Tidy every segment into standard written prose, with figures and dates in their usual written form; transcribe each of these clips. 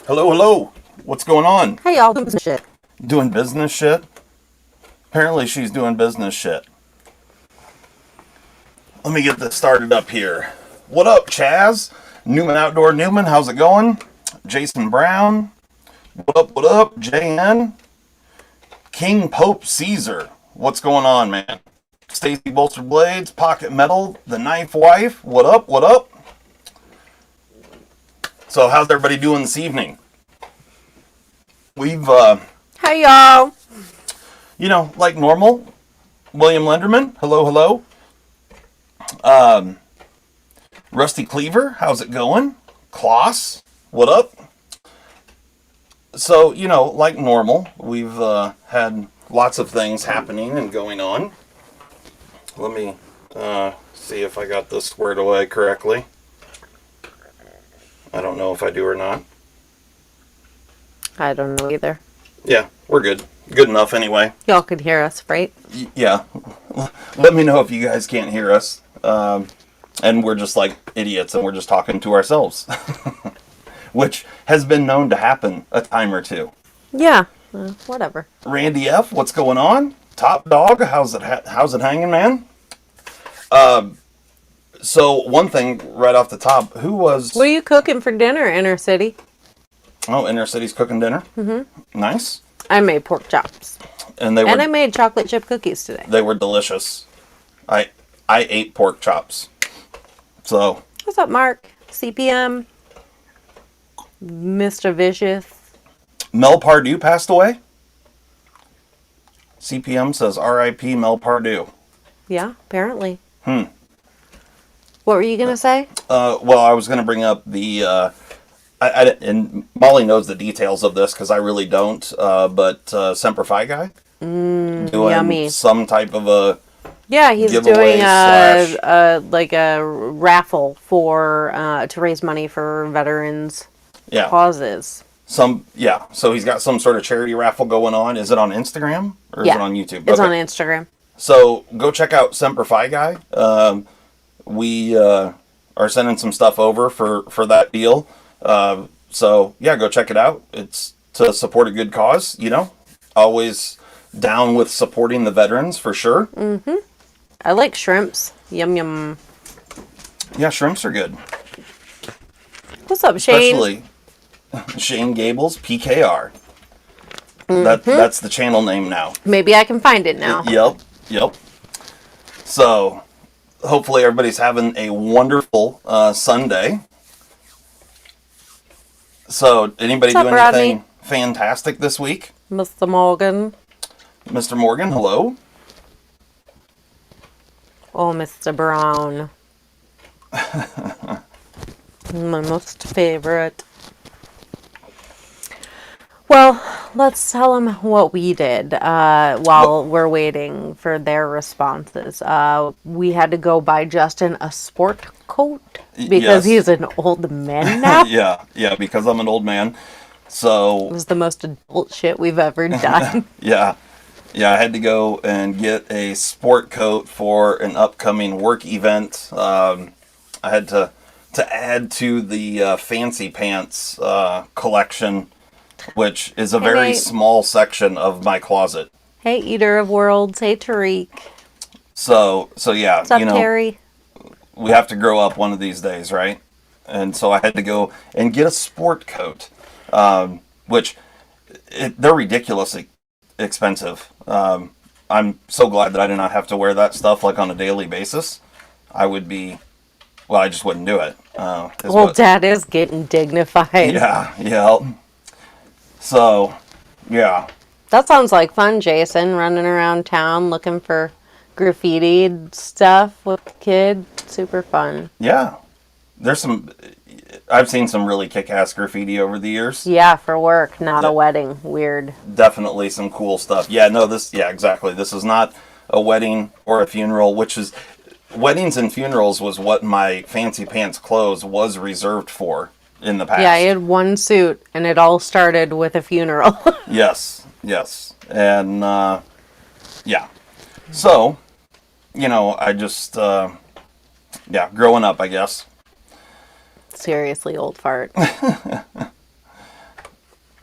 Hello, hello. What's going on? Hey y'all, doing business shit. Doing business shit? Apparently she's doing business shit. Let me get this started up here. What up, Chaz? Newman Outdoor Newman, how's it going? Jason Brown. What up, JN? King Pope Caesar. What's going on, man? Stacy Bolster Blades, Pocket Metal, The Knife Wife. What up, what up? So how's everybody doing this evening? We've, Hey y'all. like normal, William Lenderman, hello, hello. Rusty Cleaver, how's it going? Kloss, what up? So, like normal, we've had lots of things happening and going on. Let me see if I got this squared away correctly. I don't know if I do or not. I don't know either. Yeah, we're good. Good enough anyway. Y'all could hear us, right? Yeah. Let me know if you guys can't hear us. And we're just like idiots and we're just talking to ourselves. Which has been known to happen a time or two. Yeah. Whatever. Randy F., what's going on? Top dog, how's it hanging, man? So one thing right off the top, who was... What are you cooking for dinner, Inner City? Oh, Inner City's cooking dinner? Mm-hmm. Nice. I made pork chops. And I made chocolate chip cookies today. They were delicious. I ate pork chops. So... What's up, Mark? CPM? Mr. Vicious? Mel Pardue passed away? CPM says R.I.P. Mel Pardue. Yeah, apparently. What were you going to say? Well, I was going to bring up the... and Molly knows the details of this because I really don't. But Semper Fi guy doing yummy. some type of a Yeah, he's giveaway doing a raffle for to raise money for veterans causes. So he's got some sort of charity raffle going on. Is it on Instagram or is it on YouTube? It's on Instagram. So go check out Semper Fi guy. We are sending some stuff over for that deal. So yeah, go check it out. It's to support a good cause, always down with supporting the veterans for sure. Mm-hmm. I like shrimps. Yum, yum. Yeah, shrimps are good. What's up, Shane? Especially Shane Gables, PKR. Mm-hmm. That's the channel name now. Maybe I can find it now. Yep. So hopefully everybody's having a wonderful Sunday. So, anybody do anything Rodney? Fantastic this week? Mr. Morgan. Mr. Morgan, hello. Oh, Mr. Brown. My most favorite. Well, let's tell them what we did while we're waiting for their responses. We had to go buy Justin a sport coat because he's an old man now. yeah, because I'm an old man. So it was the most adult shit we've ever done. Yeah, I had to go and get a sport coat for an upcoming work event. I had to add to the fancy pants collection, which is a very small section of my closet. Hey, Eater of Worlds. Hey, Tariq. So yeah, what's up, Terry? We have to grow up one of these days, right? And so I had to go and get a sport coat, which they're ridiculously expensive. I'm so glad that I do not have to wear that stuff like on a daily basis. I just wouldn't do it. Dad is getting dignified. Yeah. So, yeah. That sounds like fun, Jason, running around town looking for graffitied stuff with the kid. Super fun. Yeah. I've seen some really kick-ass graffiti over the years. Yeah, for work, not a wedding. Weird. Definitely some cool stuff. Yeah, no, exactly. This is not a wedding or a funeral, weddings and funerals was what my fancy pants clothes was reserved for in the past. Yeah, I had one suit, and it all started with a funeral. Yes. And, yeah. So, I just, growing up, I guess. Seriously, old fart.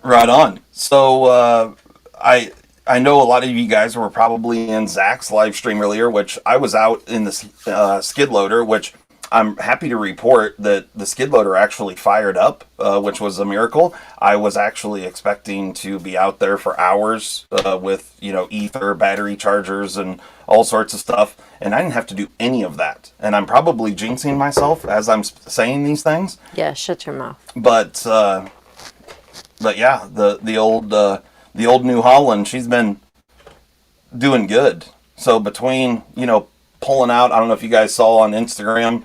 Right on. So I know a lot of you guys were probably in Zach's live stream earlier, which I was out in the skid loader, which I'm happy to report that the skid loader actually fired up, which was a miracle. I was actually expecting to be out there for hours with, ether, battery chargers, and all sorts of stuff, and I didn't have to do any of that. And I'm probably jinxing myself as I'm saying these things. Yeah, shut your mouth. But yeah, the old New Holland, she's been doing good. So between, pulling out, I don't know if you guys saw on Instagram,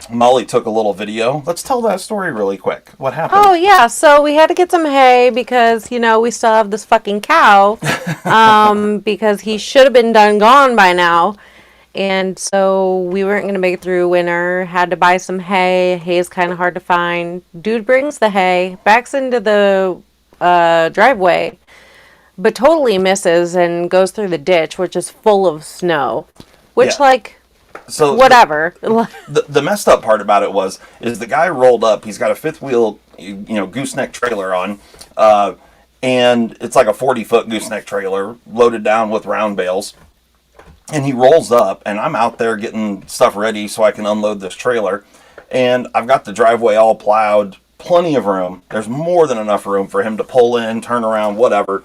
Molly took a little video. Let's tell that story really quick. What happened? Oh, yeah. So we had to get some hay because, we still have this fucking cow. Because he should have been done gone by now. And so we weren't going to make it through winter. Had to buy some hay. Hay is kind of hard to find. Dude brings the hay, backs into the driveway, but totally misses and goes through the ditch, which is full of snow. Which, so whatever. The messed up part about it is the guy rolled up. He's got a fifth wheel, gooseneck trailer on, and it's like a 40-foot gooseneck trailer loaded down with round bales. And he rolls up, and I'm out there getting stuff ready so I can unload this trailer. And I've got the driveway all plowed, plenty of room. There's more than enough room for him to pull in, turn around, whatever.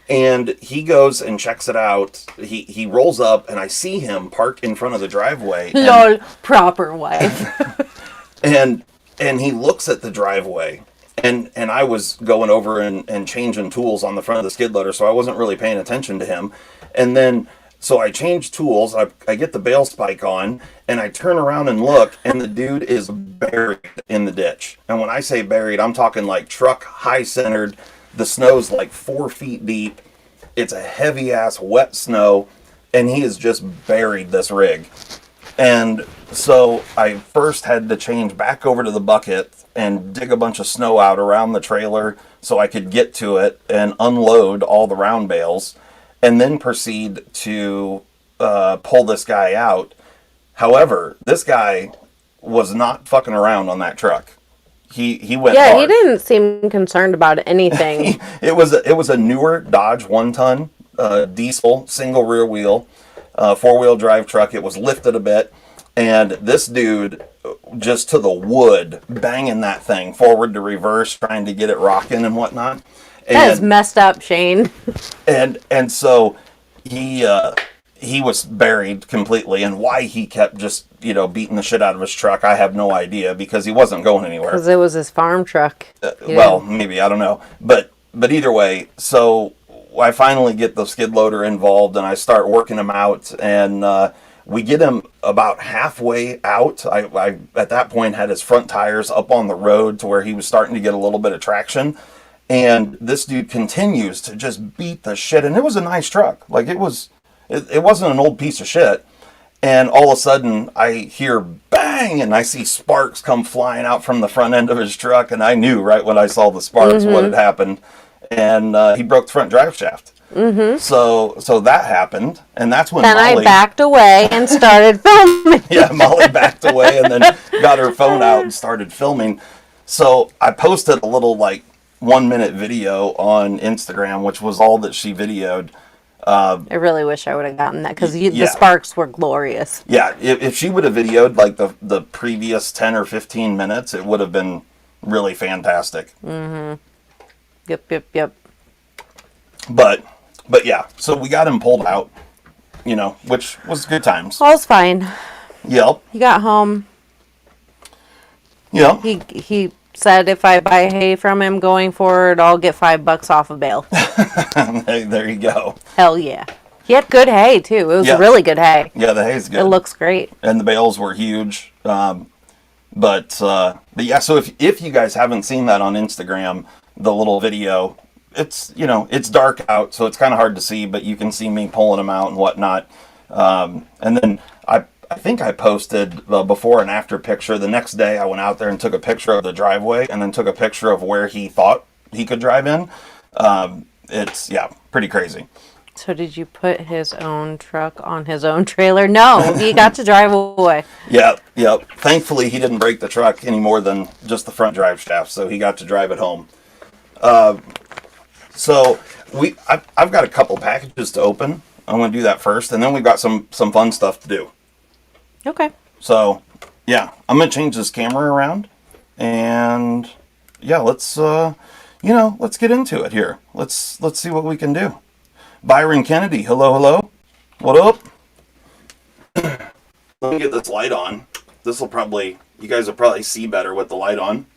And he goes and checks it out. He rolls up, and I see him parked in front of the driveway. Lol, proper wife. and he looks at the driveway. And I was going over and changing tools on the front of the skid loader, so I wasn't really paying attention to him. And then, so I change tools, I get the bale spike on, and I turn around and look, and the dude is buried in the ditch. And when I say buried, I'm talking like truck high-centered. The snow's like 4 feet deep. It's a heavy-ass wet snow, and he has just buried this rig. And so I first had to change back over to the bucket and dig a bunch of snow out around the trailer so I could get to it and unload all the round bales, and then proceed to pull this guy out. However, this guy was not fucking around on that truck. He went hard. He didn't seem concerned about anything. It was a newer Dodge 1-ton diesel single rear wheel 4-wheel drive truck. It was lifted a bit, and this dude just to the wood banging that thing forward to reverse, trying to get it rocking and whatnot. That is messed up, Shane. And so he was buried completely, and why he kept just beating the shit out of his truck, I have no idea, because he wasn't going anywhere. Because it was his farm truck. Well, maybe, I don't know, but either way, so I finally get the skid loader involved, and I start working him out, and we get him about halfway out. I at that point had his front tires up on the road to where he was starting to get a little bit of traction. And this dude continues to just beat the shit. And it was a nice truck. Like, it wasn't an old piece of shit. And all of a sudden, I hear bang, and I see sparks come flying out from the front end of his truck. And I knew right when I saw the sparks what had happened. And he broke the front drive shaft. Mm-hmm. So that happened. And that's when Molly... I backed away and started filming. Yeah, Molly backed away and then got her phone out and started filming. So I posted a little, 1-minute video on Instagram, which was all that she videoed. I really wish I would have gotten that, because the sparks were glorious. Yeah, if she would have videoed the previous 10 or 15 minutes, it would have been really fantastic. Mm-hmm. Yep. But yeah, so we got him pulled out, which was good times. All's fine. Yep. He got home. Yep. He said if I buy hay from him going forward, I'll get $5 off a bale. There you go. Hell yeah. He had good hay, too. It was really good hay. Yeah, the hay's good. It looks great. And the bales were huge. But yeah, so if you guys haven't seen that on Instagram, the little video, it's dark out, so it's kind of hard to see, but you can see me pulling them out and whatnot. And then I think I posted the before and after picture. The next day I went out there and took a picture of the driveway, and then took a picture of where he thought he could drive in. It's pretty crazy. So did you put his own truck on his own trailer? No, he got to drive away. Yep. Thankfully he didn't break the truck any more than just the front drive shaft, so he got to drive it home. So I've got a couple packages to open. I'm going to do that first, and then we've got some fun stuff to do. Okay. So, yeah, I'm going to change this camera around, and yeah, let's get into it here. Let's see what we can do. Byron Kennedy, hello. What up? Let me get this light on. You guys will probably see better with the light on.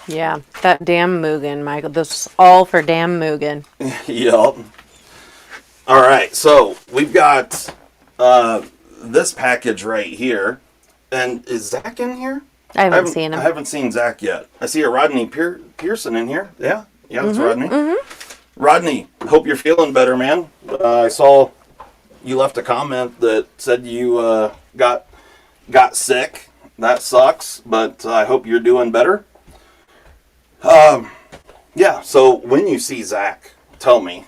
Yeah, that damn Mugen, Michael. This is all for damn Mugen. Yep. All right, so we've got this package right here. And is Zach in here? I haven't seen him. I haven't seen Zach yet. I see a Rodney Pearson in here. Yeah, that's Rodney. Mm-hmm. Rodney, hope you're feeling better, man. I saw you left a comment that said you got sick. That sucks, but I hope you're doing better. Yeah, so when you see Zach, tell me.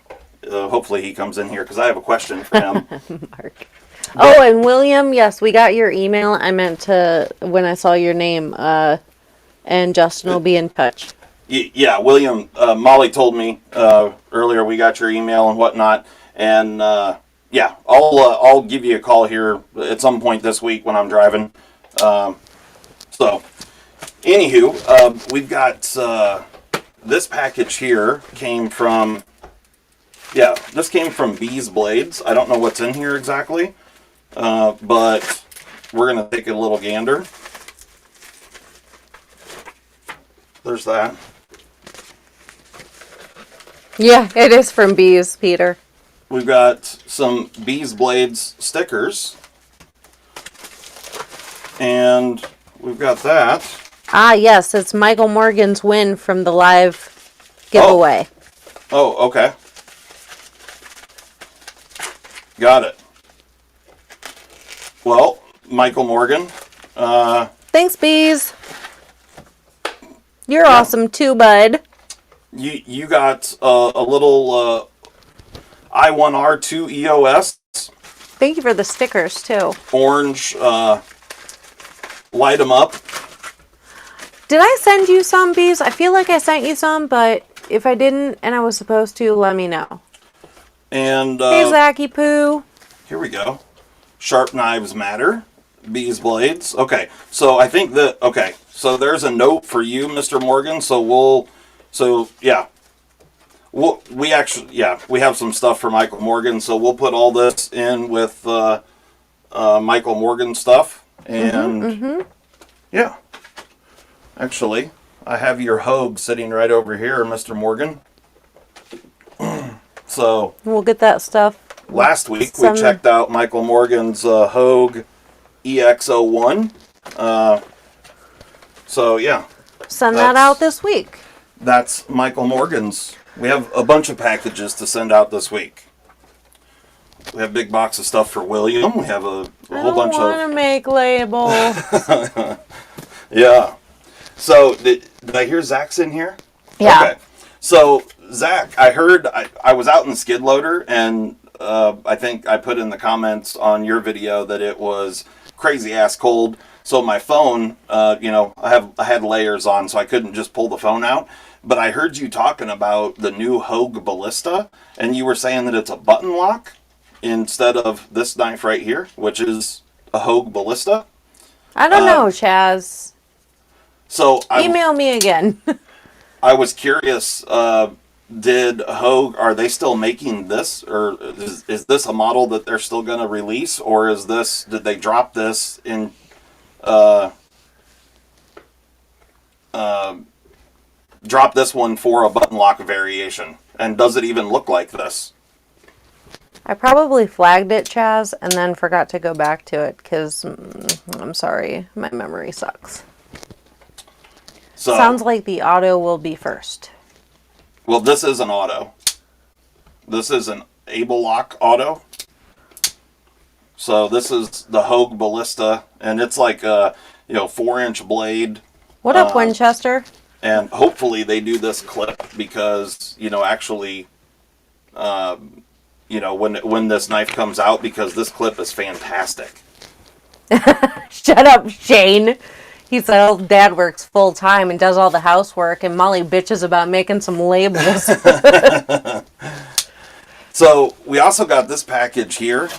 Hopefully he comes in here because I have a question for him. Mark. Oh, and William, yes, we got your email. I meant to, when I saw your name, and Justin will be in touch. Yeah, William, Molly told me earlier we got your email and whatnot, and yeah, I'll give you a call here at some point this week when I'm driving. So, anywho, we've got this package here this came from Bees Blades. I don't know what's in here exactly, but we're going to take a little gander. There's that. Yeah, it is from Bees, Peter. We've got some Bees Blades stickers. And we've got that. Ah, yes, it's Michael Morgan's win from the live giveaway. Oh, okay. Got it. Well, Michael Morgan. Thanks, Bees. You're awesome too, bud. You got a little I1R2 EOS. Thank you for the stickers too. Orange, light them up. Did I send you some, Bees? I feel like I sent you some, but if I didn't and I was supposed to, let me know. And hey, Zachy Poo. Here we go. Sharp knives matter. Bees blades. Okay, so I think that so there's a note for you, Mr. Morgan. We have some stuff for Michael Morgan, so we'll put all this in with Michael Morgan stuff, and yeah. Actually, I have your Hogue sitting right over here, Mr. Morgan. So we'll get that stuff. Last week we checked out Michael Morgan's Hogue EX01. So yeah. Send that out this week. That's Michael Morgan's. We have a bunch of packages to send out this week. We have a big box of stuff for William. We have a whole bunch of... I want to make labels. Yeah. So, did I hear Zach's in here? Yeah. Okay. So, Zach, I heard... I was out in the skid loader, and I think I put in the comments on your video that it was crazy-ass cold. So, my phone, I had layers on, so I couldn't just pull the phone out. But I heard you talking about the new Hogue Ballista, and you were saying that it's a button lock instead of this knife right here, which is a Hogue Ballista. I don't know, Chaz. So email me again. I was curious, did Hogue, are they still making this, or is this a model that they're still going to release, or did they drop this in, drop this one for a button lock variation? And does it even look like this? I probably flagged it, Chaz, and then forgot to go back to it because I'm sorry, my memory sucks. So, sounds like the auto will be first. Well, this is an auto. This is an Able Lock auto. So this is the Hogue Ballista, and it's like a 4-inch blade. What up, Winchester? And hopefully they do this clip because when this knife comes out, because this clip is fantastic. Shut up, Shane. He said, "Oh, Dad works full time and does all the housework, and Molly bitches about making some labels." So we also got this package here.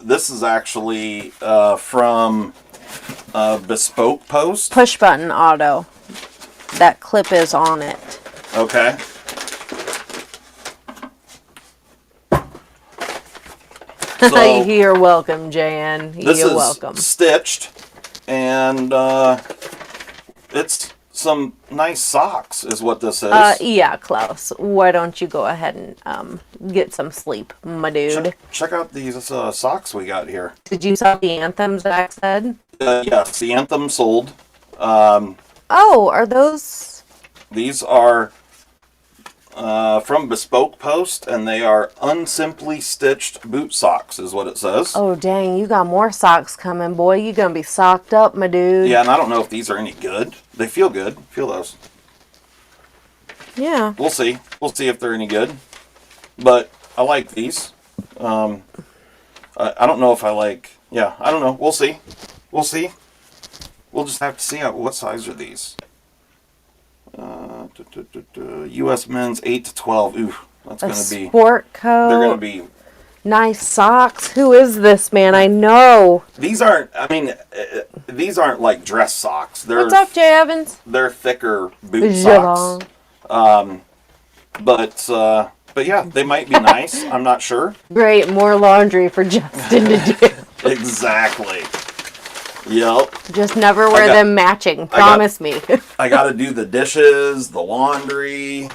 This is actually from Bespoke Post. Push button auto. That clip is on it. Okay. So You're welcome, JN. You're welcome. Stitched, and it's some nice socks is what this is. Yeah, Klaus. Why don't you go ahead and get some sleep, my dude? Check out these socks we got here. Did you sell the anthems, Zach said? Yes, the Anthem sold. Oh, are those? These are from Bespoke Post, and they are unsimply stitched boot socks, is what it says. Oh, dang, you got more socks coming, boy. You gonna be socked up, my dude. Yeah, and I don't know if these are any good. They feel good. Feel those. Yeah. We'll see. We'll see if they're any good. But I like these. I don't know if I like... Yeah, I don't know. We'll see. We'll see. We'll just have to see what size are these. U.S. men's 8 to 12. Ooh, that's going to be... Sport coat. They're going to be... Nice socks. Who is this man? I know. These aren't... I mean, these aren't like dress socks. What's up, Jay Evans? They're thicker boot socks. But yeah, they might be nice. I'm not sure. Great, more laundry for Justin to do. Exactly. Yep. Just never wear them matching. Promise me. I got to do the dishes, the laundry.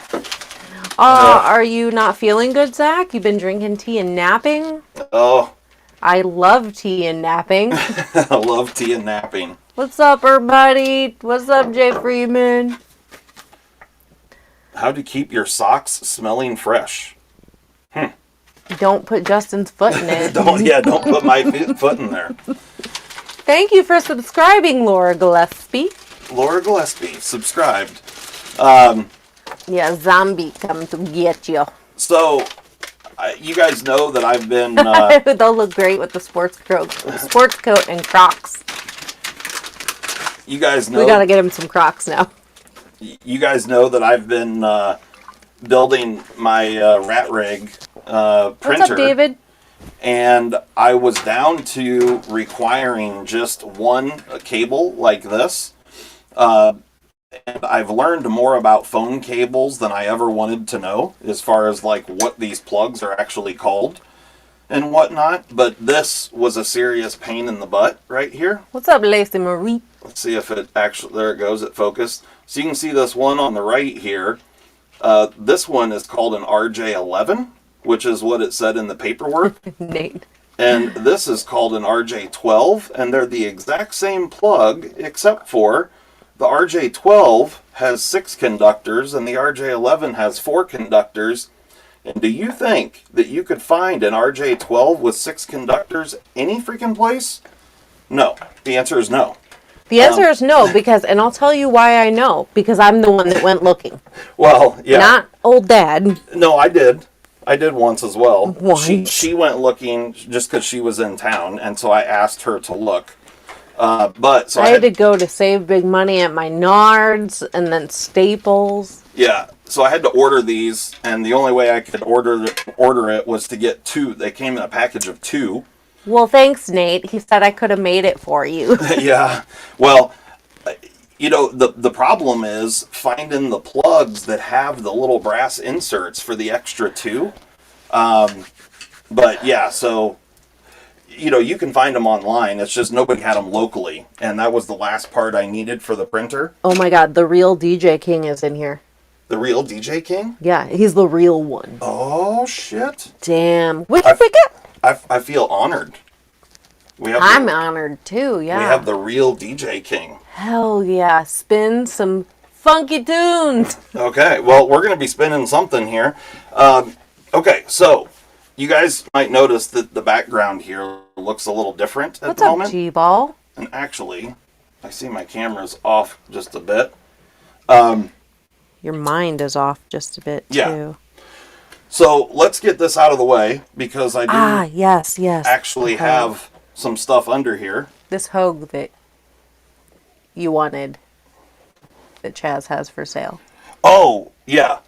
Are you not feeling good, Zach? You've been drinking tea and napping? Oh. I love tea and napping. I love tea and napping. What's up, everybody? What's up, Jay Freeman? How to keep your socks smelling fresh. Don't put Justin's foot in it. Don't put my foot in there. Thank you for subscribing, Laura Gillespie. Laura Gillespie, subscribed. Yeah, zombie come to get you. So, you guys know that I've been... They'll look great with the sports coat and Crocs. You guys know... We gotta get him some Crocs now. You guys know that I've been building my rat rig printer. What's up, David? And I was down to requiring just one cable like this. And I've learned more about phone cables than I ever wanted to know, as far as like what these plugs are actually called and whatnot. But this was a serious pain in the butt right here. What's up, Lacey Marie? Let's see if it actually, there it goes, it focused. So you can see this one on the right here. This one is called an RJ11, which is what it said in the paperwork. Nate. And this is called an RJ12, and they're the exact same plug, except for the RJ12 has 6 conductors, and the RJ11 has 4 conductors. And do you think that you could find an RJ12 with 6 conductors any freaking place? No. The answer is no. The answer is no, because, and I'll tell you why I know, because I'm the one that went looking. Well, yeah. Not old Dad. No, I did. I did once as well. Once? She went looking just because she was in town, and so I asked her to look. I had to go to save big money at my Nards and then Staples. Yeah, so I had to order these, and the only way I could order it was to get 2. They came in a package of 2. Well, thanks, Nate. He said I could have made it for you. Yeah. Well, you know, the problem is finding the plugs that have the little brass inserts for the extra 2. But yeah, so, you know, you can find them online. It's just nobody had them locally. And that was the last part I needed for the printer. Oh my God, the real DJ King is in here. The real DJ King? Yeah, he's the real one. Oh, shit. Damn. What did you forget? I feel honored. I'm honored too, yeah. We have the real DJ King. Hell yeah. Spin some funky tunes. Okay, well, we're going to be spinning something here. Okay, so you guys might notice that the background here looks a little different at the moment. What's up, G-Ball? And actually, I see my camera's off just a bit. Your mind is off just a bit, too. Yeah. So let's get this out of the way, because I do yes. actually have some stuff under here. This Hogue that you wanted that Chaz has for sale. Oh, yeah.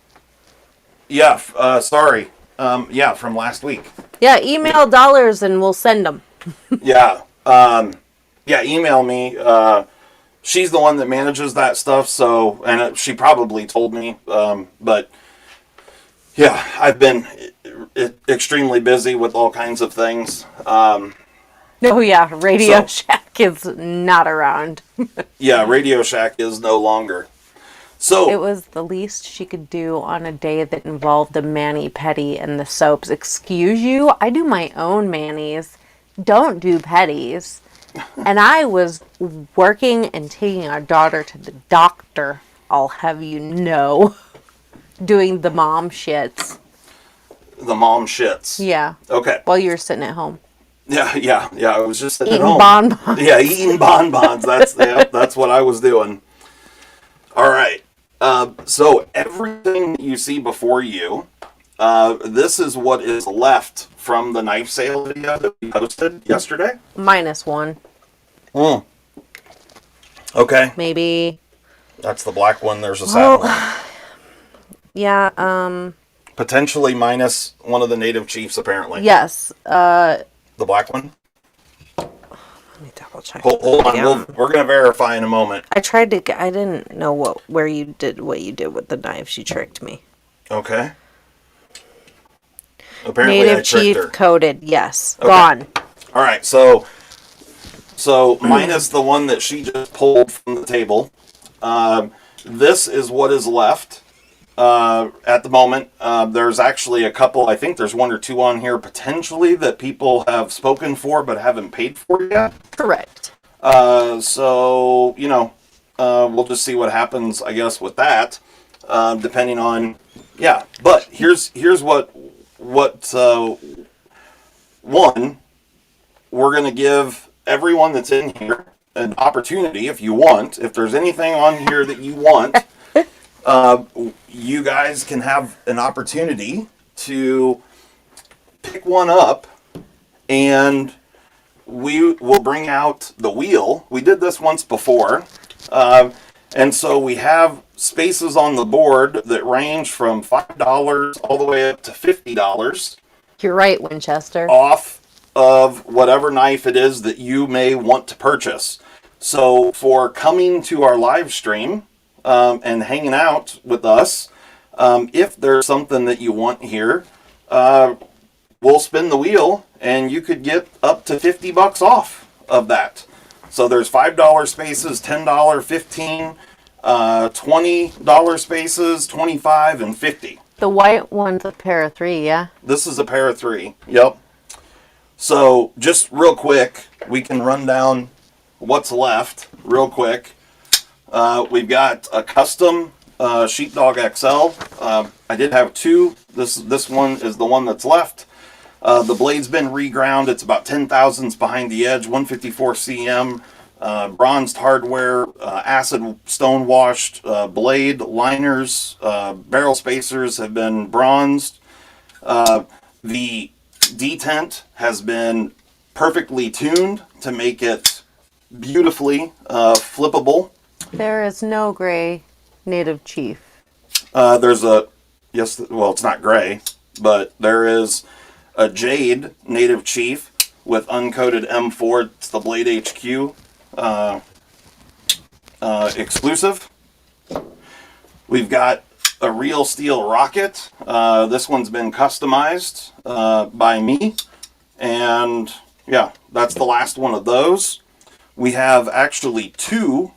Yeah, sorry. Yeah, from last week. Yeah, email dollars and we'll send them. Yeah. Yeah, email me. She's the one that manages that stuff, so, and she probably told me, but yeah, I've been extremely busy with all kinds of things. Oh yeah, Radio Shack is not around. Yeah, Radio Shack is no longer. So it was the least she could do on a day that involved the mani-pedi and the soaps. Excuse you, I do my own manis. Don't do pedis. And I was working and taking our daughter to the doctor, I'll have you know, doing the mom shits. The mom shits. Yeah. Okay. While you were sitting at home. Yeah. I was just sitting eating at home. Bonbons. Yeah, eating bonbons. That's what I was doing. All right. So everything you see before you, this is what is left from the knife sale video that we posted yesterday. -1. Okay. Maybe. That's the black one. There's a satin one. Yeah, Potentially minus one of the native chiefs, apparently. yes. The black one? Let me double check. Hold on. We're going to verify in a moment. I tried to. I didn't know what you did with the knife. She tricked me. Okay. Apparently Native I tricked chief her. coated. Yes. Okay. Gone. All right. So minus the one that she just pulled from the table. This is what is left at the moment. There's actually a couple. I think there's one or two on here potentially that people have spoken for but haven't paid for yet. Correct. So we'll just see what happens, I guess, with that, depending on. Yeah, but here's what one, we're gonna give everyone that's in here an opportunity if you want. If there's anything on here that you want, you guys can have an opportunity to pick one up, and we will bring out the wheel. We did this once before, and so we have spaces on the board that range from $5 all the way up to $50. You're right, Winchester. Off of whatever knife it is that you may want to purchase. So for coming to our live stream and hanging out with us, if there's something that you want here, we'll spin the wheel and you could get up to $50 off of that. So there's $5 spaces, $10, $15, $20 spaces, $25, and $50. The white one's a pair of 3, yeah? This is a pair of 3. Yep. So just real quick, we can run down what's left real quick. We've got a custom Sheepdog XL. I did have 2. This one is the one that's left. The blade's been reground. It's about 10 thousandths behind the edge, 154 cm, bronzed hardware, acid stone washed blade, liners, barrel spacers have been bronzed. The detent has been perfectly tuned to make it beautifully flippable. There is no gray native chief. There's a, yes, well, it's not gray, but there is a jade native chief with uncoated M4. It's the Blade HQ exclusive. We've got a real steel rocket. This one's been customized by me, and yeah, that's the last one of those. We have actually 2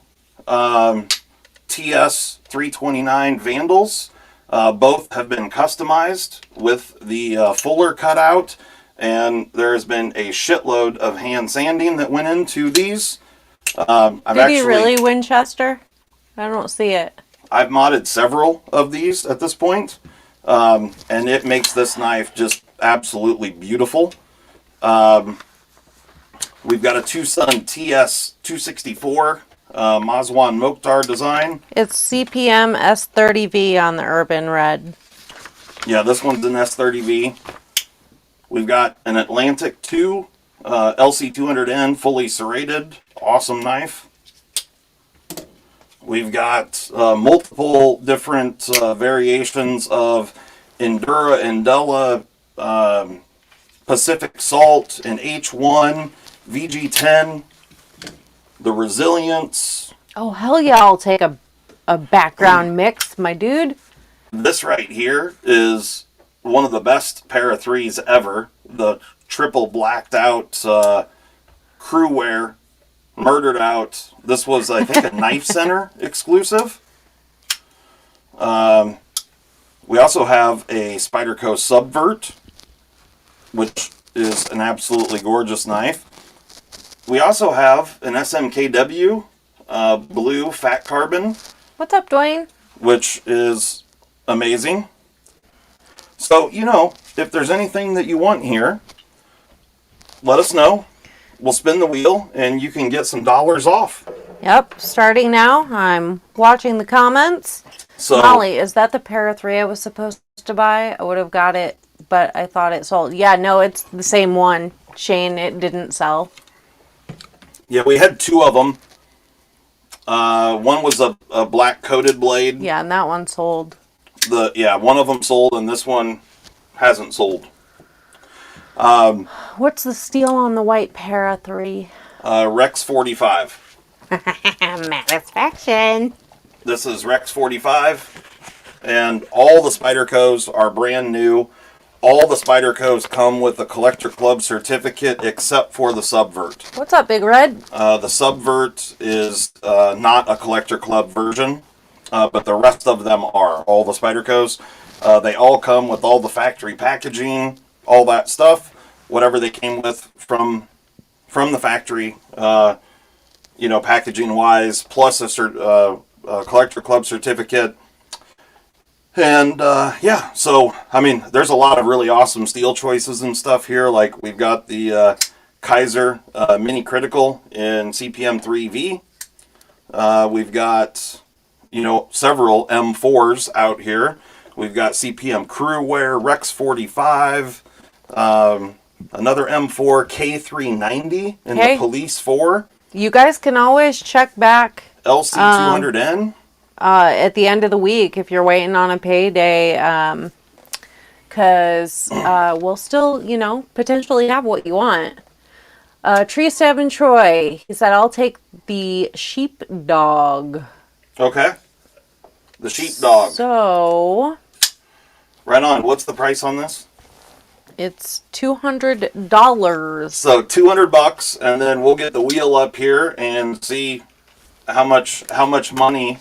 TS 329 Vandals. Both have been customized with the fuller cutout, and there's been a shitload of hand sanding that went into these. Did he really, Winchester? I don't see it. I've modded several of these at this point, and it makes this knife just absolutely beautiful. We've got a Tucson TS 264 Mazwan Mokhtar design. It's CPM S30V on the Urban Red. Yeah, this one's an S30V. We've got an Atlantic 2 LC200N fully serrated. Awesome knife. We've got multiple different variations of Endura, Endella, Pacific Salt, and H1, VG10, the Resilience. Oh, hell yeah, I'll take a background mix, my dude. This right here is one of the best pair of threes ever. The triple blacked out crew wear, murdered out. This was, I think, a Knife Center exclusive. We also have a Spyderco Subvert, which is an absolutely gorgeous knife. We also have an SMKW blue fat carbon. What's up, Dwayne? Which is amazing. So, if there's anything that you want here, let us know. We'll spin the wheel and you can get some dollars off. Yep, starting now. I'm watching the comments. So, Molly, is that the pair of three I was supposed to buy? I would have got it, but I thought it sold. Yeah, no, it's the same one. Shane, it didn't sell. yeah, we had two of them. One was a black coated blade. Yeah, and that one sold. One of them sold and this one hasn't sold. What's the steel on the white pair of three? Rex 45. Satisfaction. This is Rex 45, and all the Spydercos are brand new. All the Spydercos come with a Collector Club certificate except for the Subvert. What's up, Big Red? The Subvert is not a Collector Club version, but the rest of them are. All the Spydercos, they all come with all the factory packaging, all that stuff, whatever they came with from the factory, packaging wise, plus a Collector Club certificate. And so there's a lot of really awesome steel choices and stuff here. Like we've got the Kaiser Mini Critical in CPM 3V. We've got several M4s out here. We've got CPM Crew Wear, Rex 45, another M4 K390 in the Police 4. You guys can always check back LC 200N. At the end of the week if you're waiting on a payday, because we'll still, potentially have what you want. Tree Stab and Troy, he said, I'll take the sheepdog. Okay. The sheepdog. So, right on. What's the price on this? it's $200. So $200, and then we'll get the wheel up here and see how much money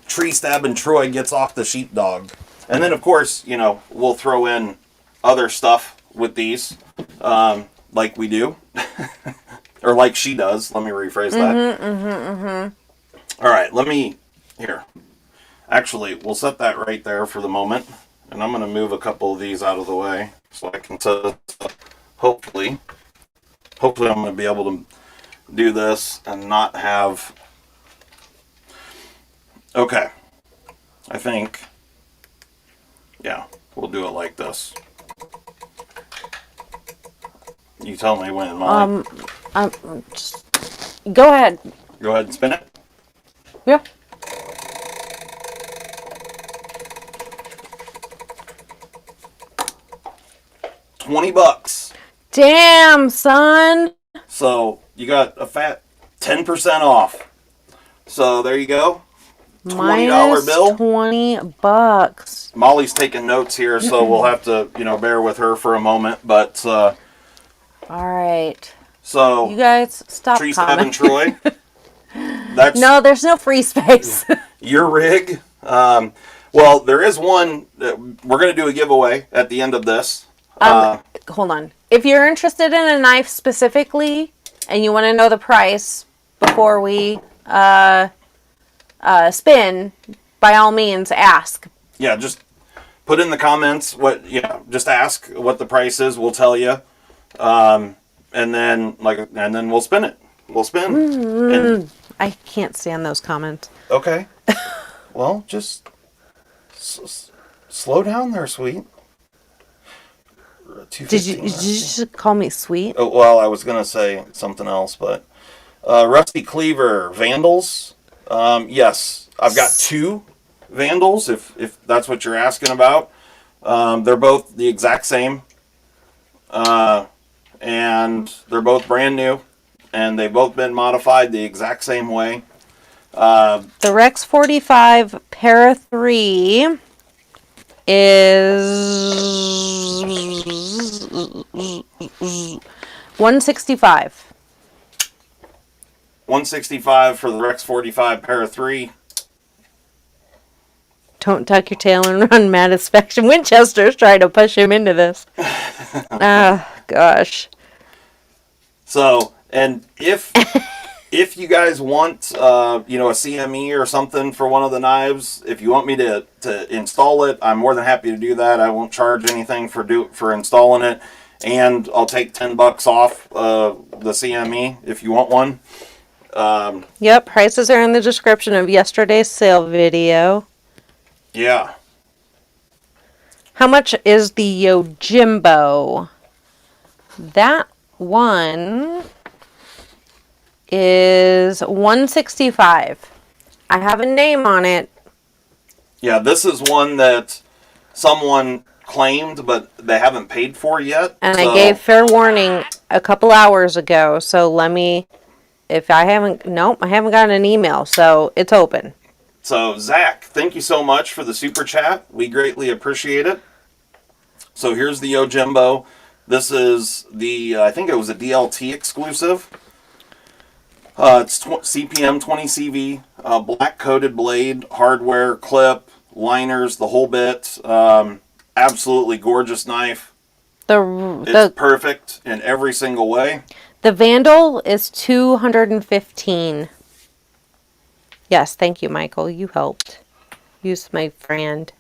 Tree Stab and Troy gets off the sheepdog. And then of course, we'll throw in other stuff with these, like we do, or like she does. Let me rephrase that. All right, here. Actually, we'll set that right there for the moment. And I'm going to move a couple of these out of the way so I can set it up. Hopefully I'm going to be able to do this and not have... Okay. I think... Yeah, we'll do it like this. You tell me when, Molly. Just go ahead. Go ahead and spin it. Yeah. $20. Damn, son. So you got a fat 10% off. So there you go. $20 bill. $20. Molly's taking notes here, so we'll have to, bear with her for a moment. But all right. So you guys stop. Tree Stab and Troy. That's no, there's no free space. your rig. Well, there is one. We're going to do a giveaway at the end of this. Hold on. If you're interested in a knife specifically and you want to know the price before we spin, by all means, ask. Yeah, just put in the comments just ask what the price is. We'll tell you, and then we'll spin it. We'll spin. And, I can't stand those comments. okay. Well, just slow down there, sweet. Did you just call me sweet? Oh, well, I was gonna say something else, but Rusty Cleaver Vandals, Yes, I've got two Vandals, if that's what you're asking about. They're both the exact same, and they're both brand new, and they've both been modified the exact same way. The Rex 45 Para 3 is 165. 165 for the Rex 45 Para 3. Don't tuck your tail and run, Matt. Inspection Winchester's trying to push him into this. Ah, gosh. So, and if you guys want, a CME or something for one of the knives, if you want me to install it, I'm more than happy to do that. I won't charge anything for installing it, and I'll take $10 off the CME if you want one. Yep, prices are in the description of yesterday's sale video. Yeah. How much is the Yojimbo? That one is 165. I have a name on it. Yeah, this is one that someone claimed, but they haven't paid for yet. And I gave fair warning a couple hours ago, so let me, I haven't gotten an email, so it's open. So, Zach, thank you so much for the super chat. We greatly appreciate it. So, here's the Yojimbo. This is I think it was a DLT exclusive. It's CPM 20CV, black coated blade, hardware, clip, liners, the whole bit. Absolutely gorgeous knife. It's perfect in every single way. The Vandal is 215. Yes, thank you, Michael. You helped. Use my friend.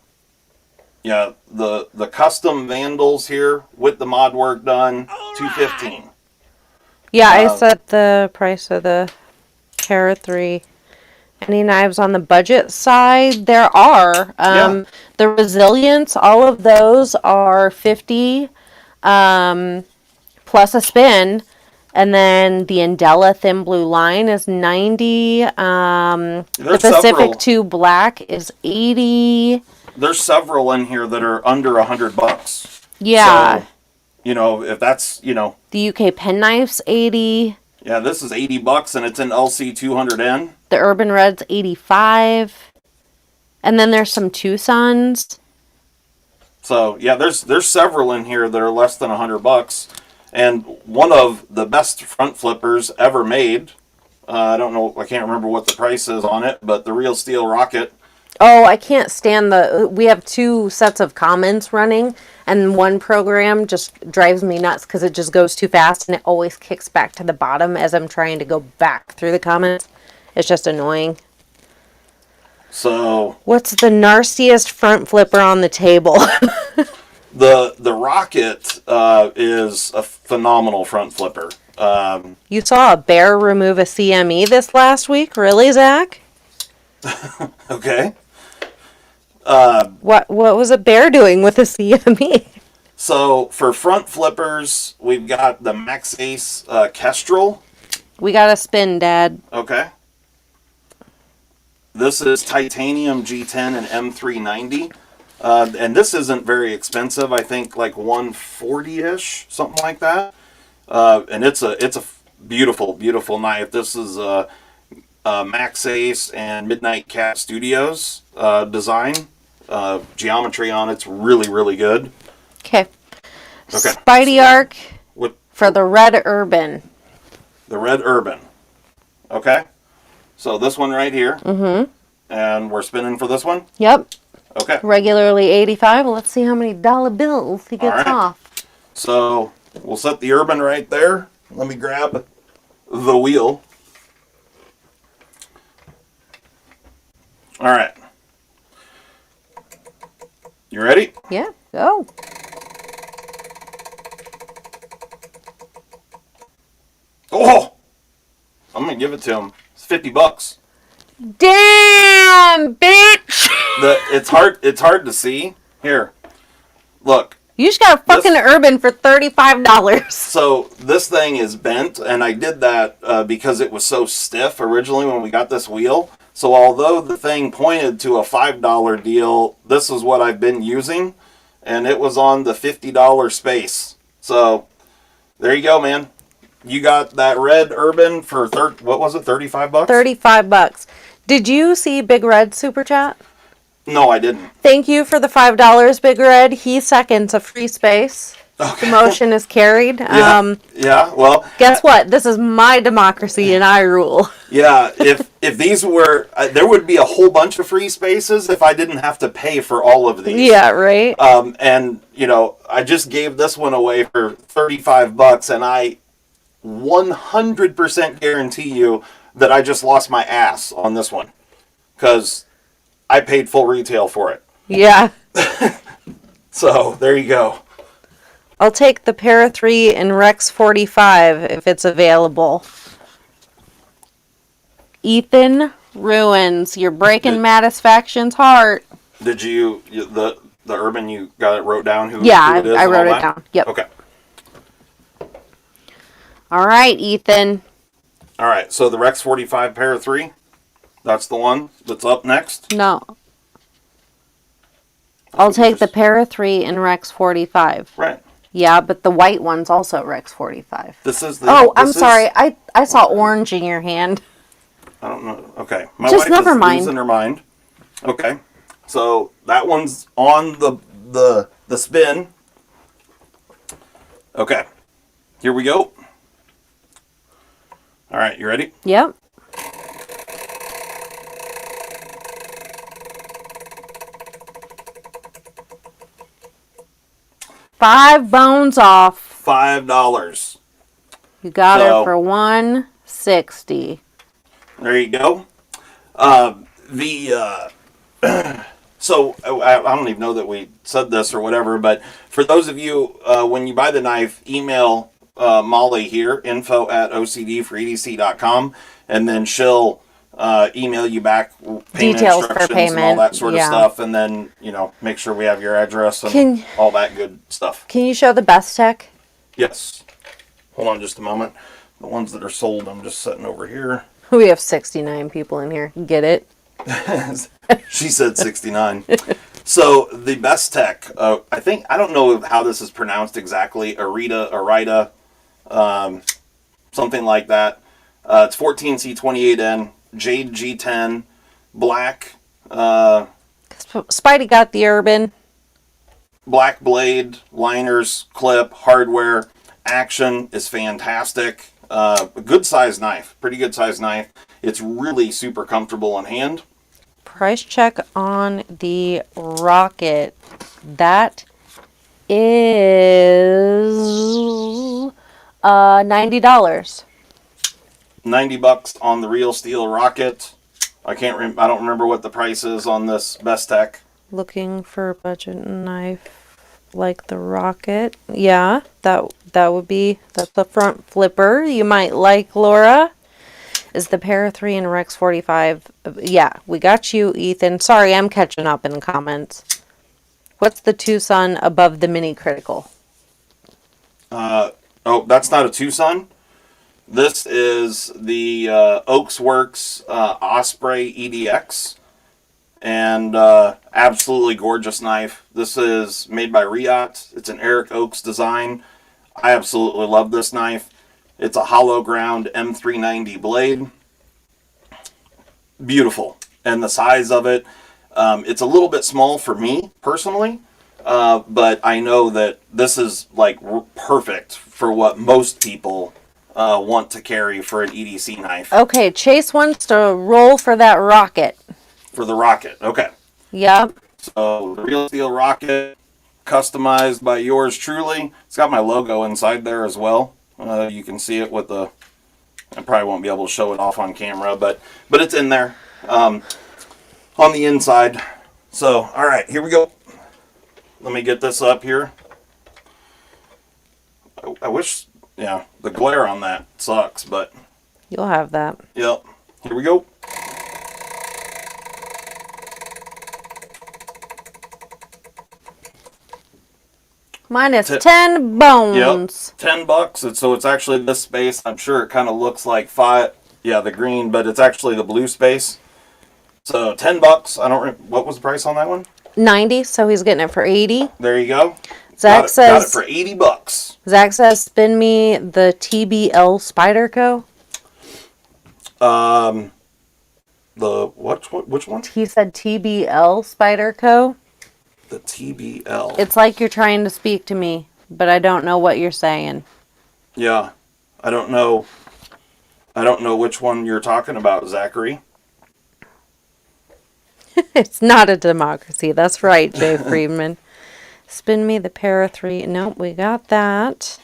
Yeah, the custom Vandals here with the mod work done, $215. Yeah, I set the price of the Para 3. Any knives on the budget side? There are. The Resilience, all of those are 50 plus a spin. And then the Andela Thin Blue Line is 90. The Pacific 2 Black is 80. There's several in here that are under $100. Yeah. So, if that's, The UK Penknife's 80. Yeah, this is $80 and it's in LC 200N. The Urban Red's 85. And then there's some Tucson's. So, yeah, there's several in here that are less than $100. And one of the best front flippers ever made. I can't remember what the price is on it, but the Real Steel Rocket. Oh, I can't stand we have two sets of comments running, and one program just drives me nuts because it just goes too fast and it always kicks back to the bottom as I'm trying to go back through the comments. It's just annoying. So, what's the nastiest front flipper on the table? The Rocket is a phenomenal front flipper. You saw a bear remove a CME this last week? Really, Zach? Okay. What was a bear doing with a CME? So, for front flippers, we've got the Max Ace Kestrel. We got a spin, Dad. Okay. This is titanium G10 and M390. And this isn't very expensive. I think like $140-ish, something like that. And it's a beautiful, beautiful knife. This is Max Ace and Midnight Cat Studios design. Geometry on it's really, really good. Okay. Spidey Arc for the Red Urban. The Red Urban. Okay. So this one right here. Mm-hmm. And we're spinning for this one? Yep. Okay. Regularly 85. Well, let's see how many dollar bills he gets off. So we'll set the Urban right there. Let me grab the wheel. All right. You ready? Yeah, go. Oh! I'm going to give it to him. It's $50. Damn, bitch! It's hard to see. Here. Look. You just got a fucking Urban for $35. So this thing is bent, and I did that because it was so stiff originally when we got this wheel. So although the thing pointed to a $5 deal, this is what I've been using, and it was on the $50 space. So there you go, man. You got that red Urban for what was it, $35? $35. Did you see Big Red super chat? No, I didn't. Thank you for the $5, Big Red. He seconds a free space. Okay. The motion is carried. Yeah, well. Guess what? This is my democracy and I rule. Yeah, if these were, there would be a whole bunch of free spaces if I didn't have to pay for all of these. Yeah, right. And, I just gave this one away for $35, and I 100% guarantee you that I just lost my ass on this one. Because I paid full retail for it. Yeah. So, there you go. I'll take the Para 3 in Rex 45 if it's available. Ethan Ruins, you're breaking Mattisfaction's heart. Did you, the Urban, you got it wrote down who it is? I wrote it down. Yep. Okay. All right, Ethan. All right, so the Rex 45 Para 3, that's the one that's up next? No. I'll take the Para 3 in Rex 45. Right. Yeah, but the white one's also Rex 45. This is the... Oh, I'm sorry. I saw orange in your hand. I don't know. Okay. My Just wife never is mind. losing her mind. Okay. So that one's on the spin. Okay. Here we go. All right. You ready? Yep. $5 bones off. $5. You got her for $160. There you go. So I don't even know that we said this or whatever, but for those of you, when you buy the knife, email Molly here, info@ocdforedc.com, and then she'll email you back details for payment and all that sort of stuff, and then make sure we have your address and all that good stuff. Can you show the best tech? Yes. Hold on just a moment. The ones that are sold, I'm just setting over here. We have 69 people in here. Get it? She said 69. So the best tech, I don't know how this is pronounced exactly. Arita, something like that. It's 14C28N, Jade G10, black. Spidey got the Urban. Black blade, liners, clip, hardware. Action is fantastic. A good size knife, pretty good size knife. It's really super comfortable in hand. Price check on the Rocket. That is $90. $90 on the Real Steel Rocket. I don't remember what the price is on this Best Tech. Looking for a budget knife like the Rocket. Yeah, that's the front flipper you might like, Laura. Is the Para 3 and Rex 45. Yeah, we got you, Ethan. Sorry, I'm catching up in comments. What's the Tucson above the Mini Critical? That's not a Tucson. This is the Oaks Works Osprey EDX. And absolutely gorgeous knife. This is made by Riot. It's an Eric Oaks design. I absolutely love this knife. It's a hollow ground M390 blade. Beautiful. And the size of it, it's a little bit small for me personally, but I know that this is like perfect for what most people want to carry for an EDC knife. Okay, Chase wants to roll for that Rocket. For the Rocket, okay. Yep. So, the Real Steel Rocket, customized by yours truly. It's got my logo inside there as well. You can see it with the... I probably won't be able to show it off on camera, but it's in there on the inside. So, all right, here we go. Let me get this up here. I wish, the glare on that sucks, but... You'll have that. Yep. Here we go. Minus 10 bones. Yep, $10. So it's actually this space. I'm sure it kind of looks like the green, but it's actually the blue space. So $10. What was the price on that one? 90, so he's getting it for 80. There you go. Zach got says it for $80. Zach says spin me the TBL Spyderco. Which one? He said TBL Spyderco. The TBL. It's like you're trying to speak to me, but I don't know what you're saying. Yeah. I don't know which one you're talking about, Zachary. It's not a democracy. That's right, Jay Friedman. Spin me the para 3. Nope, we got that.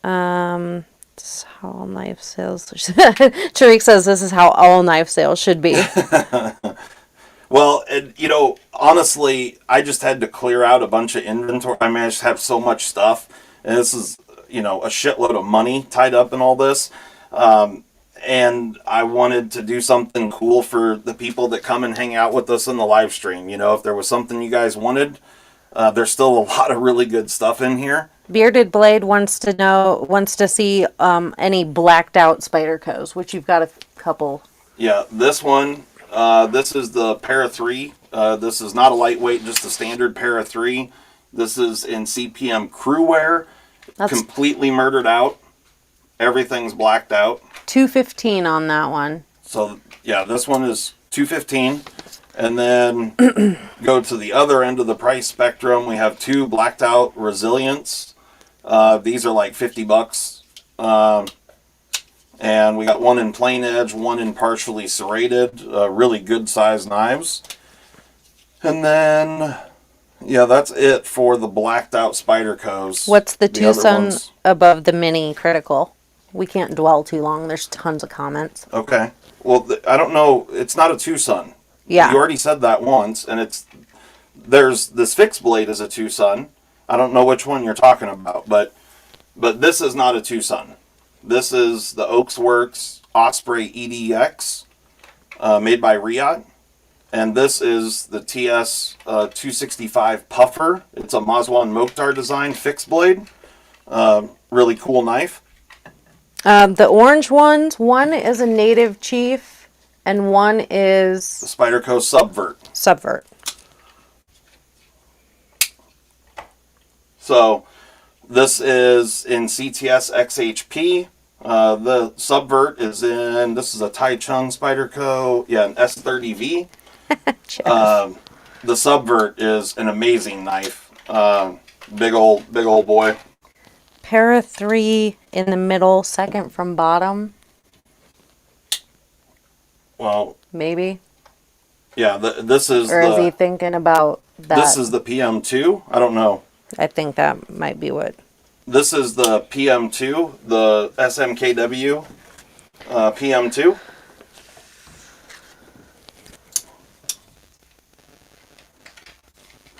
This is how all knife sales. Tariq says this is how all knife sales should be. Well, honestly, I just had to clear out a bunch of inventory. I mean, I just have so much stuff, and this is, a shitload of money tied up in all this. And I wanted to do something cool for the people that come and hang out with us in the live stream. If there was something you guys wanted, there's still a lot of really good stuff in here. Bearded Blade wants to see any blacked out Spydercos, which you've got a couple. Yeah, this one, this is the Para 3. This is not a lightweight, just a standard Para 3. This is in CPM crew wear. That's completely murdered out. Everything's blacked out. $215 on that one. So, yeah, this one is $215. And then go to the other end of the price spectrum. We have two blacked out Resilience. These are like $50. And we got one in plain edge, one in partially serrated. Really good sized knives. And then, yeah, that's it for the blacked out Spydercos. What's the Tucson above the mini critical? We can't dwell too long. There's tons of comments. Okay. Well, I don't know. It's not a Tucson. Yeah. You already said that once, and there's this fixed blade is a Tucson. I don't know which one you're talking about, but this is not a Tucson. This is the Oaks Works Osprey EDX, made by Riot, and this is the TS 265 Puffer. It's a Mazwan Mokhtar design fixed blade. Really cool knife. The orange ones, one is a Native Chief, and one is the Spyderco Subvert. So this is in CTS XHP. The Subvert is this is a Tai Chung Spyderco, an S30V. The Subvert is an amazing knife. Big old boy. Para 3 in the middle, second from bottom. Well, maybe. Yeah, this is. Or is he thinking about that? This is the PM2. I don't know. I think that might be what. This is the PM2, the SMKW PM2.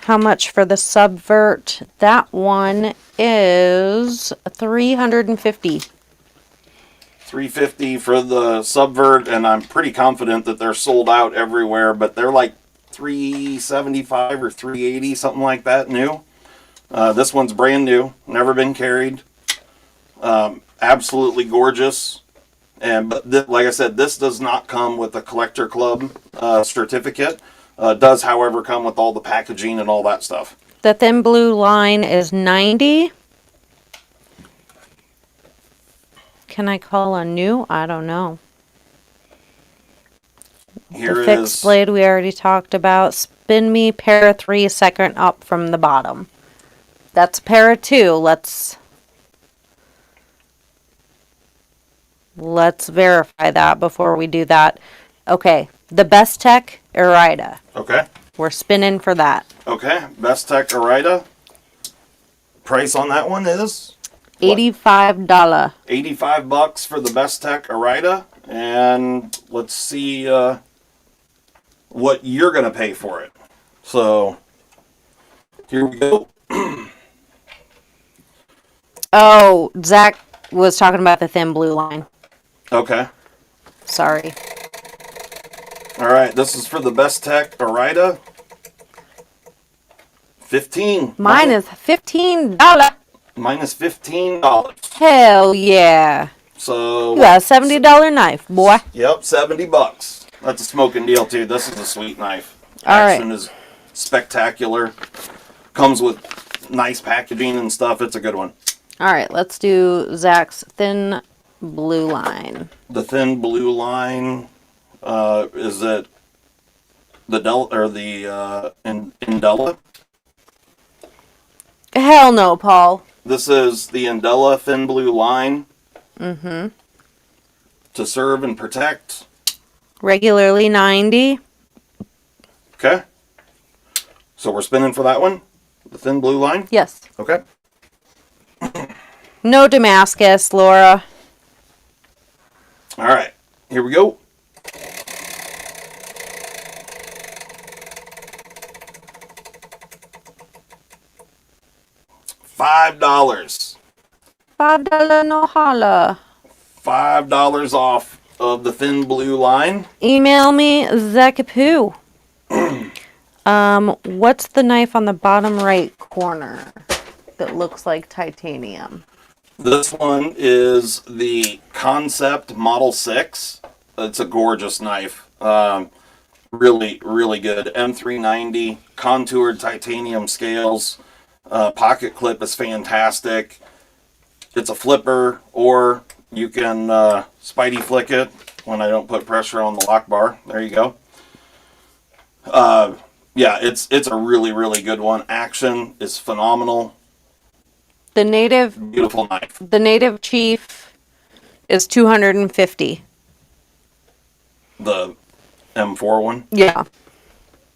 How much for the Subvert? That one is $350. $350 for the Subvert, and I'm pretty confident that they're sold out everywhere, but they're like $375 or $380, something like that, new. This one's brand new, never been carried. Absolutely gorgeous. But like I said, this does not come with a Collector Club certificate. Does, however, come with all the packaging and all that stuff. The thin blue line is $90. Can I call a new? I don't know. Here the fixed blade we already talked about. Spin me para 3 second up from the bottom. That's para 2. Let's verify that before we do that. Okay, the Best Tech Erida. Okay. We're spinning for that. Okay, Best Tech Erida. Price on that one is $85. $85 for the Best Tech Erida, and let's see what you're gonna pay for it. So here we go. Oh, Zach was talking about the thin blue line. Okay. Sorry. All right, this is for the Best Tech Erida. 15. Mine is $15. Minus $15. Hell yeah. So you got a $70 knife, boy. Yep, $70. That's a smoking deal too. This is a sweet knife. All right. Action is spectacular. Comes with nice packaging and stuff. It's a good one. All right, let's do Zach's thin blue line. The thin blue line, is it the Indella? Hell no, Paul. This is the Indella thin blue line. Mm-hmm. To serve and protect. Regularly 90. Okay. So we're spinning for that one? The thin blue line? Yes. Okay. No Damascus, Laura. All right. Here we go. $5. $5 no holla. $5 off of the thin blue line. Email me, Zakapoo. What's the knife on the bottom right corner that looks like titanium? This one is the Concept Model 6. It's a gorgeous knife. Really, really good. M390, contoured titanium scales. Pocket clip is fantastic. It's a flipper, or you can Spidey flick it when I don't put pressure on the lock bar. There you go. Yeah, it's a really, really good one. Action is phenomenal. The native Beautiful knife. The native chief is 250. The M4 one. Yeah.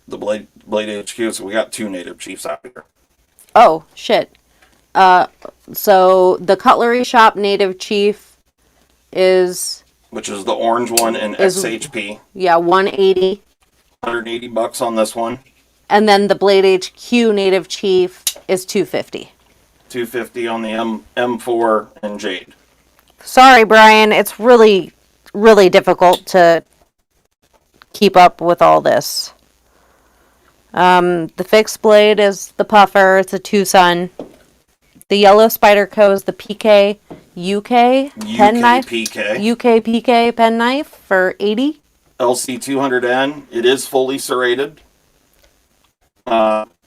The Blade HQ. So we got 2 native chiefs out here. Oh shit. So the Cutlery Shop native chief is, which is the orange one in XHP. Yeah, 180. $180 on this one. And then the Blade HQ native chief is 250. $250 on the M4 and Jade. Sorry, Brian. It's really, really difficult to keep up with all this. The fixed blade is the puffer. It's a Tucson. The yellow Spyderco is the PK UK pen knife. UK PK pen knife for $80. LC200N. It is fully serrated.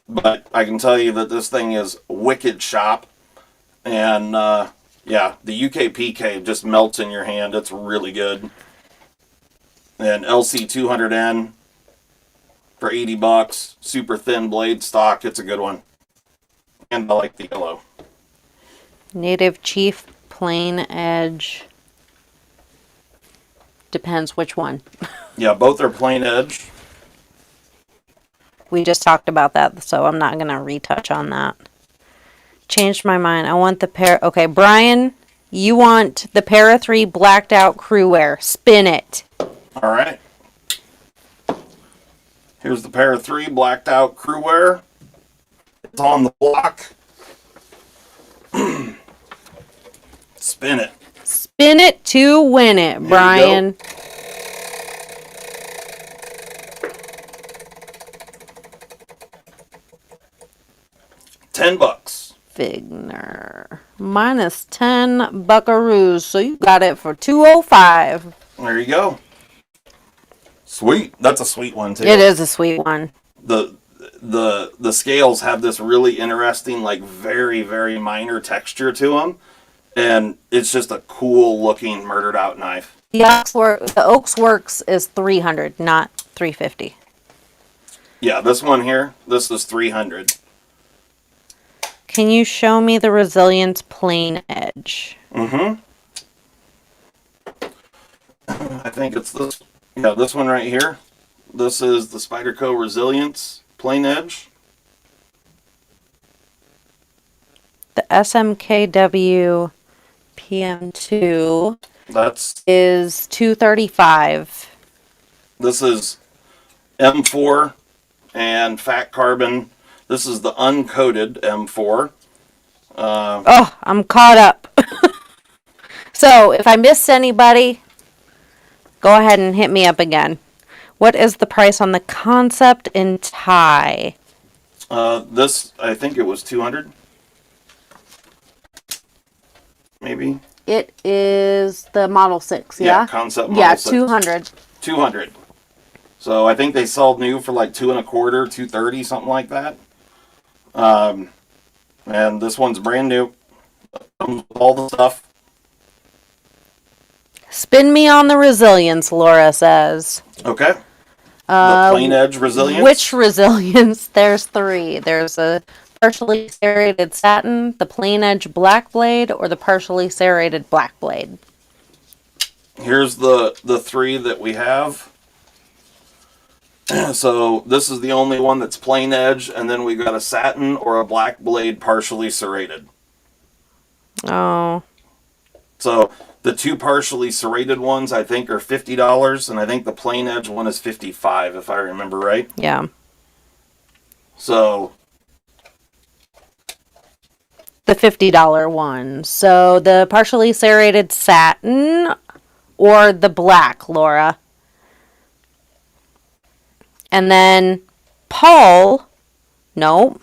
But I can tell you that this thing is wicked sharp. And, yeah, the UK PK just melts in your hand. It's really good. And LC200N for $80. Super thin blade stock. It's a good one. And I like the yellow. Native Chief plain edge. Depends which one. Yeah, both are plain edge. We just talked about that, so I'm not going to retouch on that. Changed my mind. I want the pair. Okay, Brian, you want the Para 3 blacked out crew wear. Spin it. All right. Here's the Para 3 blacked out crew wear. It's on the block. Spin it. Spin it to win it, Brian. $10. Figner. Minus 10 buckaroos. So you got it for $205. There you go. Sweet. That's a sweet one too. It is a sweet one. The scales have this really interesting, like very, very minor texture to them. And it's just a cool looking murdered out knife. The Oaks Works is $300, not $350. Yeah, this one here, this is $300. Can you show me the Resilience plain edge? Mm-hmm. I think it's this. Yeah, this one right here. This is the Spyderco Resilience plain edge. The SMKW PM2 is $235. This is M4 and fat carbon. This is the uncoated M4. I'm caught up. So if I missed anybody, go ahead and hit me up again. What is the price on the Concept in Thai? This, I think it was $200. Maybe. It is the Model 6, yeah? Yeah, Concept Model 6. Yeah, $200. $200. So I think they sold new for like $2.25, $2.30, something like that. Um, and this one's brand new. Comes with all the stuff. Spin me on the resilience, Laura says. Okay. The plain edge resilience. Which resilience? There's three. There's a partially serrated satin, the plain edge black blade, or the partially serrated black blade. Here's the three that we have. So this is the only one that's plain edge, and then we got a satin or a black blade partially serrated. Oh. So the two partially serrated ones I think are $50, and I think the plain edge one is $55 if I remember right. Yeah. So the $50 one. So the partially serrated satin or the black, Laura. And then Paul, no,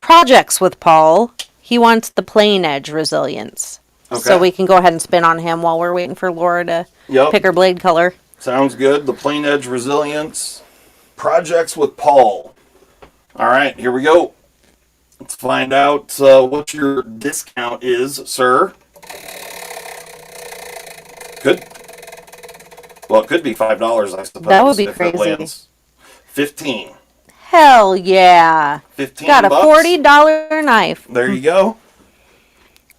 projects with Paul. He wants the plain edge resilience. okay. So we can go ahead and spin on him while we're waiting for Laura to pick her blade color. Sounds good. The plain edge resilience. Projects with Paul. All right, here we go. Let's find out what your discount is, sir. Could. Well, it could be $5, I suppose. That would be if crazy. It lands. 15. Hell yeah. 15 Got a bucks. $40 knife. There you go.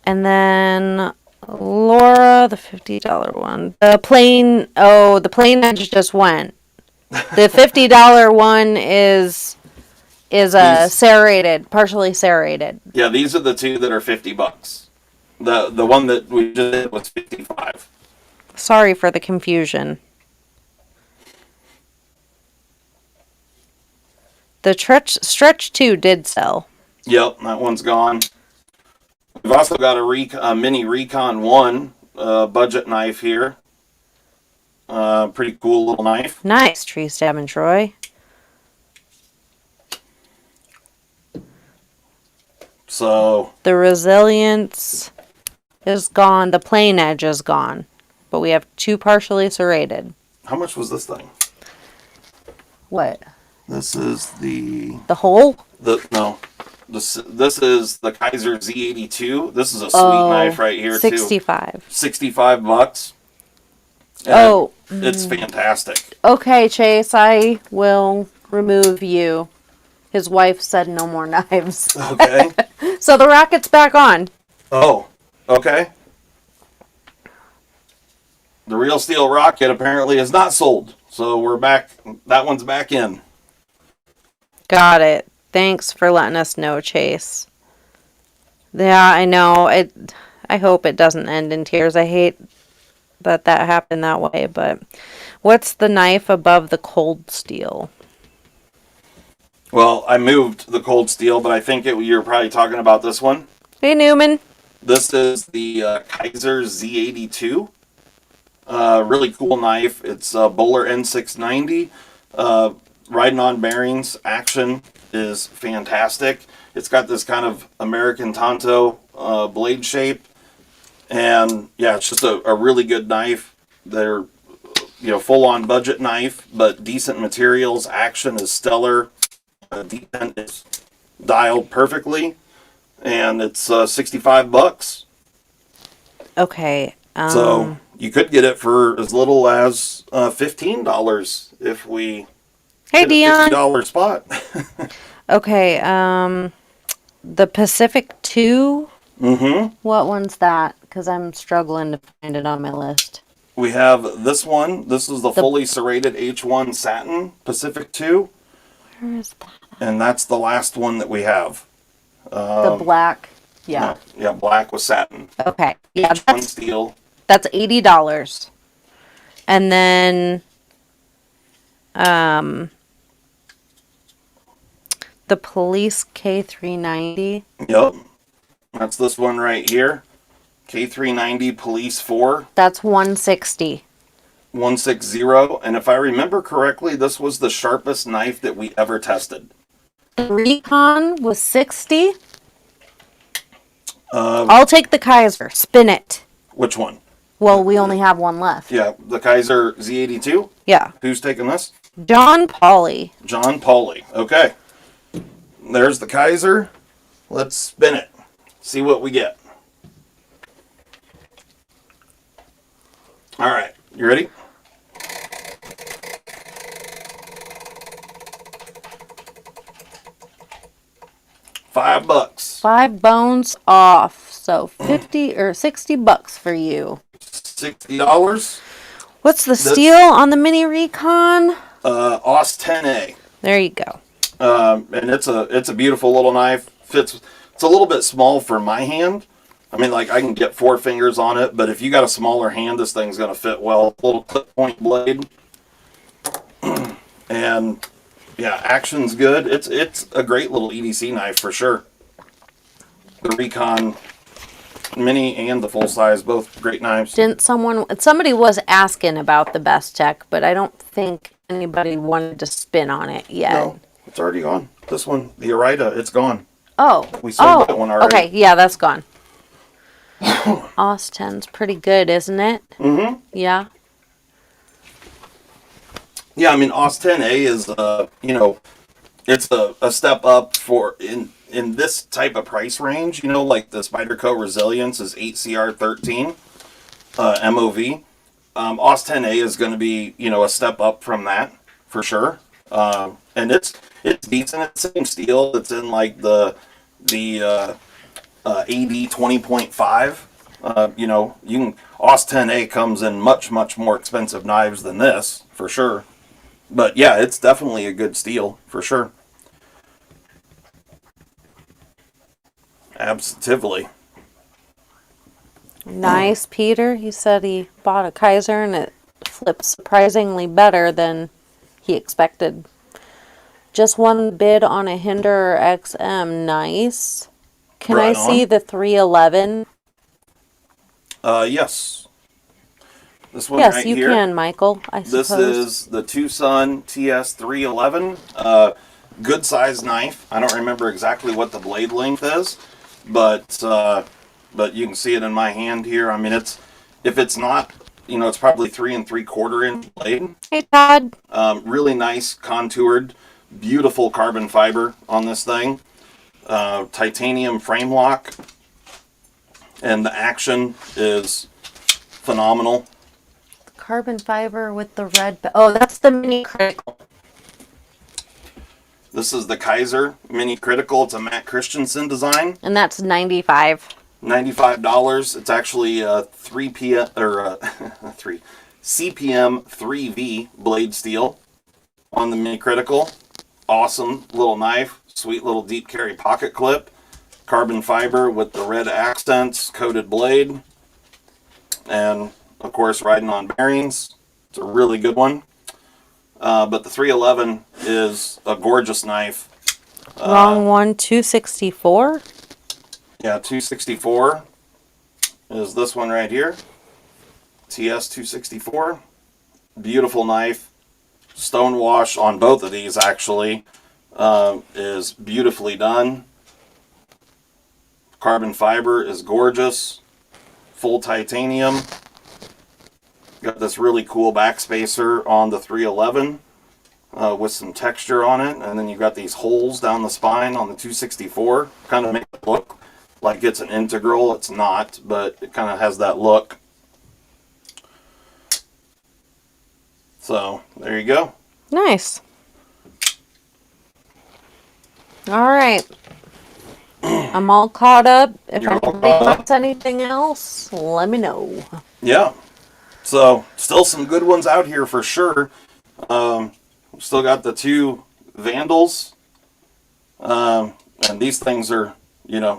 And then Laura, the $50 one. The plain edge just went. The $50 one is serrated, partially serrated. Yeah, these are the two that are $50. The one that we just did was $55. Sorry for the confusion. The stretch 2 did sell. Yep, that one's gone. We've also got a mini Recon 1 budget knife here. Pretty cool little knife. Nice, Tree Stab and Troy. So the resilience is gone. The plain edge is gone. But we have two partially serrated. How much was this thing? What? This is the whole? This is the Kaiser Z82. This is a sweet knife right here 65. too. $65. And it's Mm. fantastic. Okay, Chase, I will remove you. His wife said no more knives. Okay. So the racket's back on. Oh, okay. The Real Steel Rocket apparently is not sold. So we're back. That one's back in. Got it. Thanks for letting us know, Chase. Yeah, I know. I hope it doesn't end in tears. I hate that happened that way, but what's the knife above the cold steel? Well, I moved the cold steel, but I think you're probably talking about this one. Hey, Newman. This is the Kaiser Z82. Really cool knife. It's a Bowler N690. Riding on bearings. Action is fantastic. It's got this kind of American Tonto blade shape. And yeah, it's just a really good knife. They're full-on budget knife, but decent materials. Action is stellar. Detent is dialed perfectly. And it's $65. Okay. So you could get it for as little as $15 if we hey, get Dion. a $50 spot. Okay. The Pacific 2. Mm-hmm. What one's that? Because I'm struggling to find it on my list. We have this one. This is the fully serrated H1 satin Pacific 2. Where is that? And that's the last one that we have. The black. Yeah. Yeah, black with satin. Okay. Yeah, H1 steel. that's $80. And then the Police K390. Yep. That's this one right here. K390 Police 4. That's $160. 160. And if I remember correctly, this was the sharpest knife that we ever tested. The Recon was $60. I'll take the Kaiser. Spin it. Which one? Well, we only have one left. Yeah, the Kaiser Z82. Yeah. Who's taking this? John Pauley. John Pauley. Okay. There's the Kaiser. Let's spin it. See what we get. All right. You ready? $5. 5 bones off. So 50 or $60 for you. $60. What's the steel on the Mini Recon? OS 10A. There you go. And it's a beautiful little knife. Fits. It's a little bit small for my hand. I mean, like, I can get 4 fingers on it, but if you got a smaller hand, this thing's gonna fit well. Little clip point blade, and yeah, action's good. It's a great little EDC knife for sure. The Recon Mini and the full size, both great knives. Didn't somebody was asking about the Best Tech, but I don't think anybody wanted to spin on it yet. No, it's already gone. This one, the Arita, it's gone. Oh. We sold that one already. Okay, yeah, that's gone. OS 10's pretty good, isn't it? Mm-hmm. Yeah. Yeah, I mean, OS 10A is, it's a step up for in this type of price range. You know, like the Spyderco Resilience is 8CR13 MOV. OS 10A is going to be, a step up from that for sure. And it's decent. It's the same steel that's in like the AD 20.5. You can OS 10A comes in much more expensive knives than this for sure. But yeah, it's definitely a good steel for sure. Absolutely. Nice, Peter. He said he bought a Kaiser and it flipped surprisingly better than he expected. Just one bid on a Hinder XM. Nice. Can Right I see on. the 311? Yes. This one Yes, right you here. can, Michael, I suppose. This is the Tucson TS311. Good size knife. I don't remember exactly what the blade length is, but you can see it in my hand here. I mean, if it's not, it's probably 3 3/4 inch blade. Hey, Todd. Really nice contoured, beautiful carbon fiber on this thing. Titanium frame lock, and the action is phenomenal. Carbon fiber with the red. Oh, that's the Mini Critical. This is the Kaiser Mini Critical. It's a Matt Christensen design. And that's 95. $95. It's actually a 3PM or 3 CPM 3V blade steel on the Mini Critical. Awesome little knife, sweet little deep carry pocket clip, carbon fiber with the red accents, coated blade, and of course riding on bearings. It's a really good one. But the 311 is a gorgeous knife. Wrong one, 264. Yeah, 264 is this one right here. TS 264. Beautiful knife. Stonewash on both of these actually is beautifully done. Carbon fiber is gorgeous. Full titanium. Got this really cool backspacer on the 311 with some texture on it. And then you've got these holes down the spine on the 264. Kind of make it look like it's an integral. It's not, but it kind of has that look. So, there you go. Nice. All right. I'm all caught up. If You're all anybody caught up. wants anything else, let me know. Yeah. So, still some good ones out here for sure. Still got the 2 Vandals. And these things are,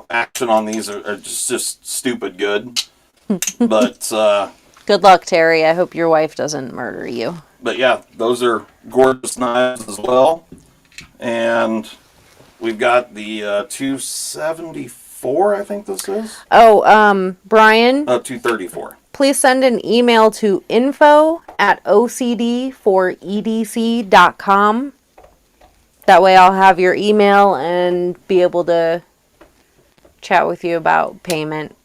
action on these are just stupid good. But, Good luck, Terry. I hope your wife doesn't murder you. but yeah, those are gorgeous knives as well. And we've got the 274, I think this is. Oh, Brian, 234. please send an email to info@ocd4edc.com. That way I'll have your email and be able to chat with you about payment.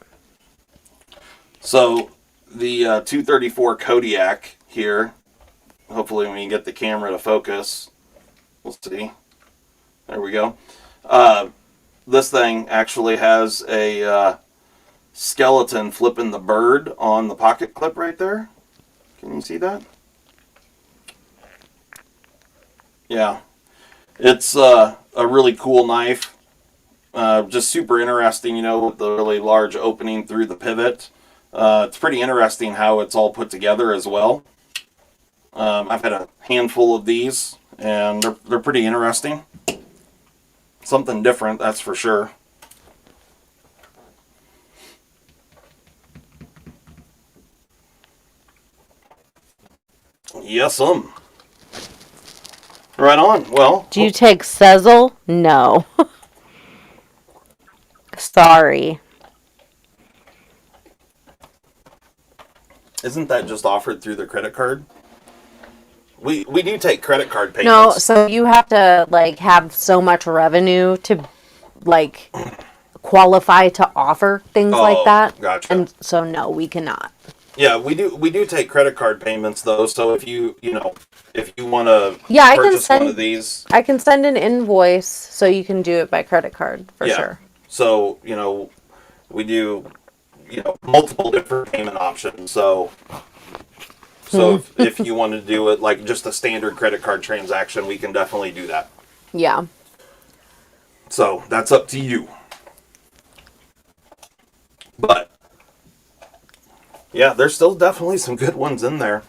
So the 234 Kodiak here. Hopefully we can get the camera to focus. We'll see. There we go. This thing actually has a skeleton flipping the bird on the pocket clip right there. Can you see that? Yeah. It's a really cool knife. Just super interesting, with the really large opening through the pivot. It's pretty interesting how it's all put together as well. I've had a handful of these, and they're pretty interesting. Something different, that's for sure. Yes, right on. Well, Do you take Sezzle? No. Sorry. isn't that just offered through the credit card? We do take credit card payments. No, so you have to have so much revenue to qualify to offer things like that. Gotcha. And so no, we cannot. Yeah, we do take credit card payments though. So if you want to I can purchase send one of these, I can send an invoice so you can do it by credit card for sure. So we do multiple different payment options. So if you want to do it like just a standard credit card transaction, we can definitely do that. Yeah. So that's up to you. But yeah, there's still definitely some good ones in there.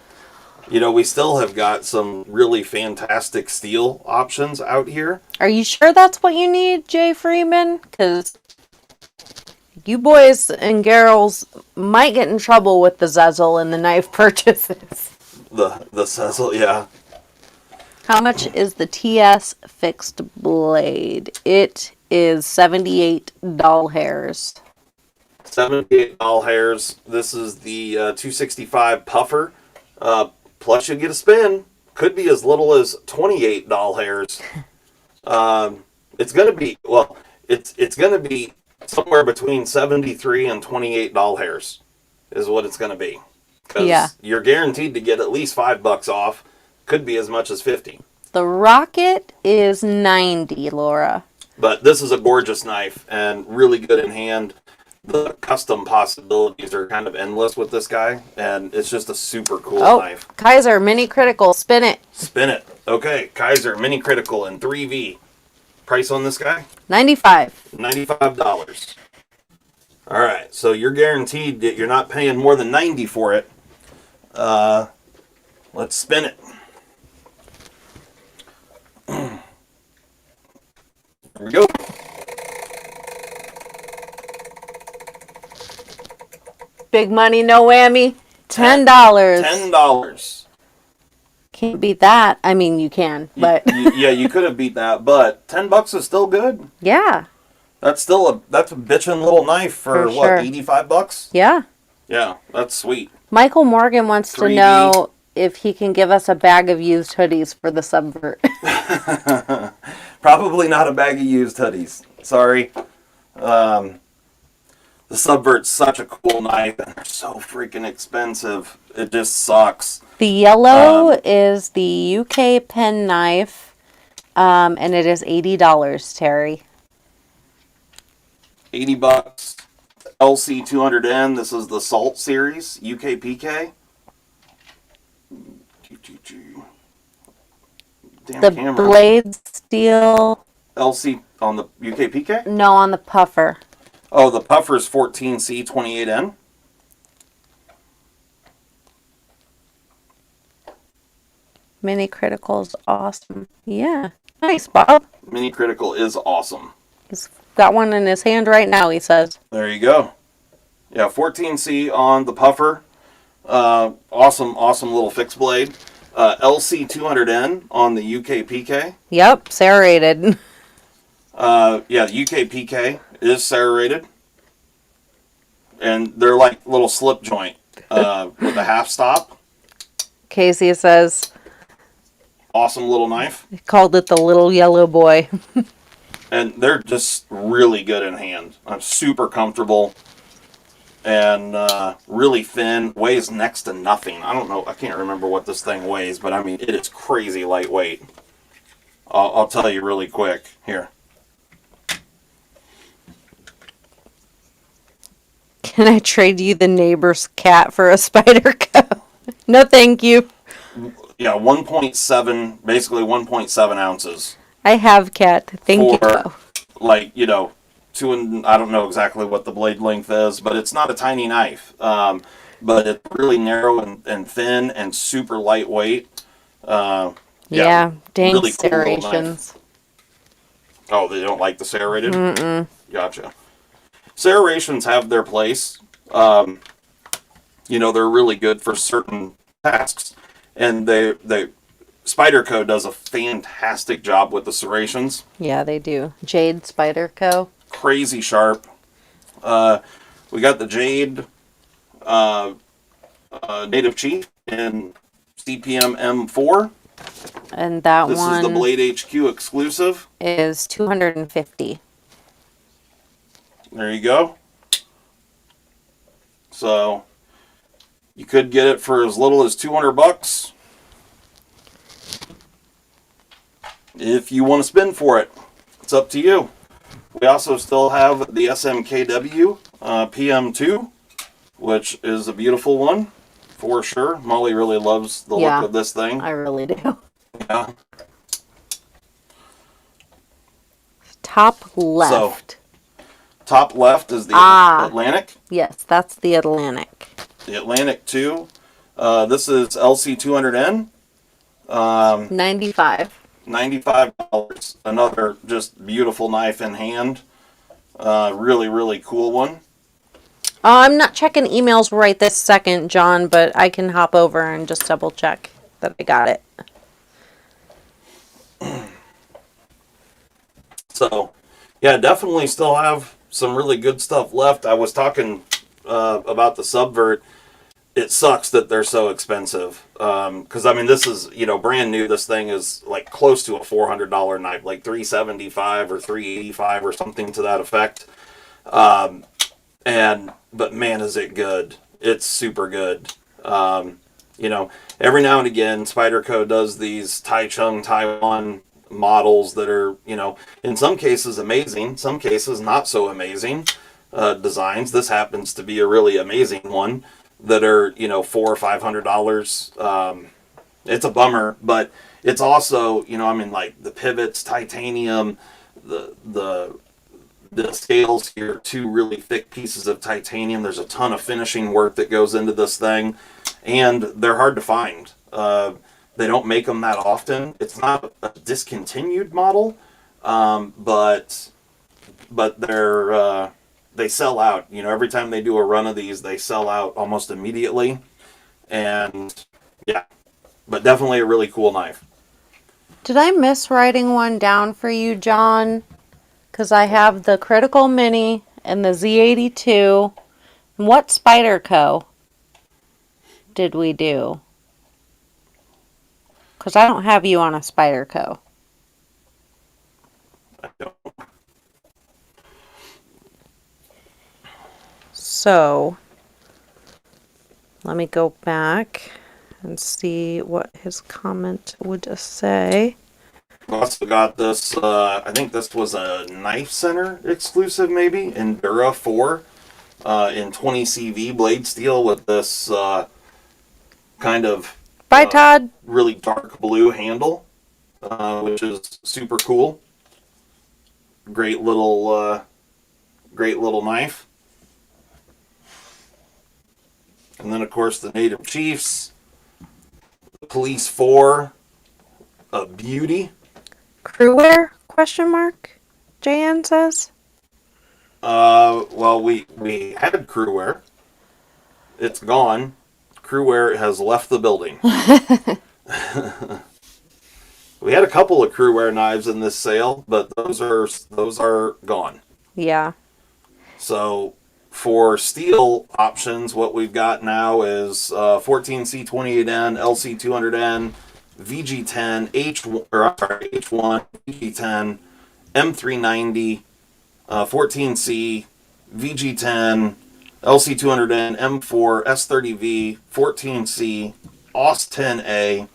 We still have got some really fantastic steel options out here. Are you sure that's what you need, Jay Freeman? Because you boys and girls might get in trouble with the Zezel and the knife purchases. The Sezzle, yeah. How much is the TS fixed blade? It is $78 hairs. $78 hairs. This is the 265 puffer. Plus you get a spin. Could be as little as $28 hairs. It's gonna be it's gonna be somewhere between $73 and $28 hairs is what it's gonna be. Because you're guaranteed to get at least $5 off. Could be as much as 50. The Rocket is 90, Laura. But this is a gorgeous knife and really good in hand. The custom possibilities are kind of endless with this guy, and it's just a super cool knife. Kaiser Mini Critical, spin it. Spin it. Okay, Kaiser Mini Critical in 3V. Price on this guy? $95. $95. All right, so you're guaranteed that you're not paying more than $90 for it. Let's spin it. There we go. Big money, no whammy. $10. $10. Can't beat that. I mean, you can, but Yeah, you could have beat that, but $10 is still good. yeah, That's a bitchin' little knife for what, sure. $85? yeah. Yeah, that's sweet. Michael Morgan wants to 3D. know if he can give us a bag of used hoodies for the subvert. Probably not a bag of used hoodies. Sorry. The Subvert's such a cool knife, and they're so freaking expensive. It just sucks. The yellow is the UK pen knife, and it is $80, Terry. $80. LC200N. This is the Salt series, UK PK. Damn The camera. blade steel, LC on the UK PK? no, on the puffer. Oh, the Puffer's 14C28N. Mini Critical's awesome. Yeah. Nice, Bob. Mini Critical is awesome. He's got one in his hand right now, he says. There you go. Yeah, 14C on the Puffer. Awesome little fixed blade. LC200N on the UK PK. Yep, serrated. Yeah, the UK PK is serrated. And they're like little slip joint with a half stop. Casey says Awesome little knife. he called it the little yellow boy. And they're just really good in hand. I'm super comfortable. and really thin, weighs next to nothing. I don't know, I can't remember what this thing weighs, but I mean, it is crazy lightweight. I'll tell you really quick. Here. Can I trade you the neighbor's cat for a Spyderco? No, thank you. Yeah, 1.7, basically 1.7 ounces. I have cat. Thank you. For, like, you know, I don't know exactly what the blade length is, but it's not a tiny knife. But it's really narrow and thin and super lightweight. Yeah, dang really cool serrations. Oh, they don't like the serrated? Mm-mm. Gotcha. Serrations have their place. You know, they're really good for certain tasks. And Spyderco does a fantastic job with the serrations. Yeah, they do. Jade Spyderco. Crazy sharp. We got the Jade Native Chief in CPM M4. And that this one is the Blade HQ exclusive. Is $250. There you go. So you could get it for as little as $200 if you want to spend for it. It's up to you. We also still have the SMKW PM2, which is a beautiful one for sure. Molly really loves the look of this thing. I really do. Yeah. Top left. So, top left is the Atlantic. Yes, that's the Atlantic. The Atlantic 2. This is LC200N. 95. $95. Another just beautiful knife in hand. Really, really cool one. I'm not checking emails right this second, John, but I can hop over and just double check that I got it. So, yeah, definitely still have some really good stuff left. I was talking about the Subvert. It sucks that they're so expensive. Because, I mean, this is, you know, brand new. This thing is, like, close to a $400 knife. Like, $375 or $385 or something to that effect. But, man, is it good. It's super good. You know, every now and again, Spyderco does these Taichung, Taiwan models that are, you know, in some cases amazing, some cases not so amazing designs. This happens to be a really amazing one that are, you know, $400 or $500. It's a bummer, but it's also, you know, I mean, like the pivots, titanium, the scales here, two really thick pieces of titanium. There's a ton of finishing work that goes into this thing, and they're hard to find. They don't make them that often. It's not a discontinued model, but they sell out. You know, every time they do a run of these, they sell out almost immediately. And yeah, but definitely a really cool knife. Did I miss writing one down for you, John? Because I have the Critical Mini and the Z82. What Spyderco did we do? Because I don't have you on a Spyderco. I don't. So, let me go back and see what his comment would say. We also got this, I think this was a Knife Center exclusive maybe, Endura 4 in 20 CV blade steel with this kind of Bye, Todd. really dark blue handle, which is super cool. Great little knife. And then, of course, the Native Chiefs, the Police 4, a beauty. Crewwear? Question mark? Jan says. Well, we had Crewwear. It's gone. Crewwear has left the building. We had a couple of Crewwear knives in this sale, but those are gone. Yeah. So for steel options, what we've got now is 14C28N, LC200N, VG10, H1, VG10, M390, 14C, VG10, LC200N, M4, S30V, 14C, AUS10A,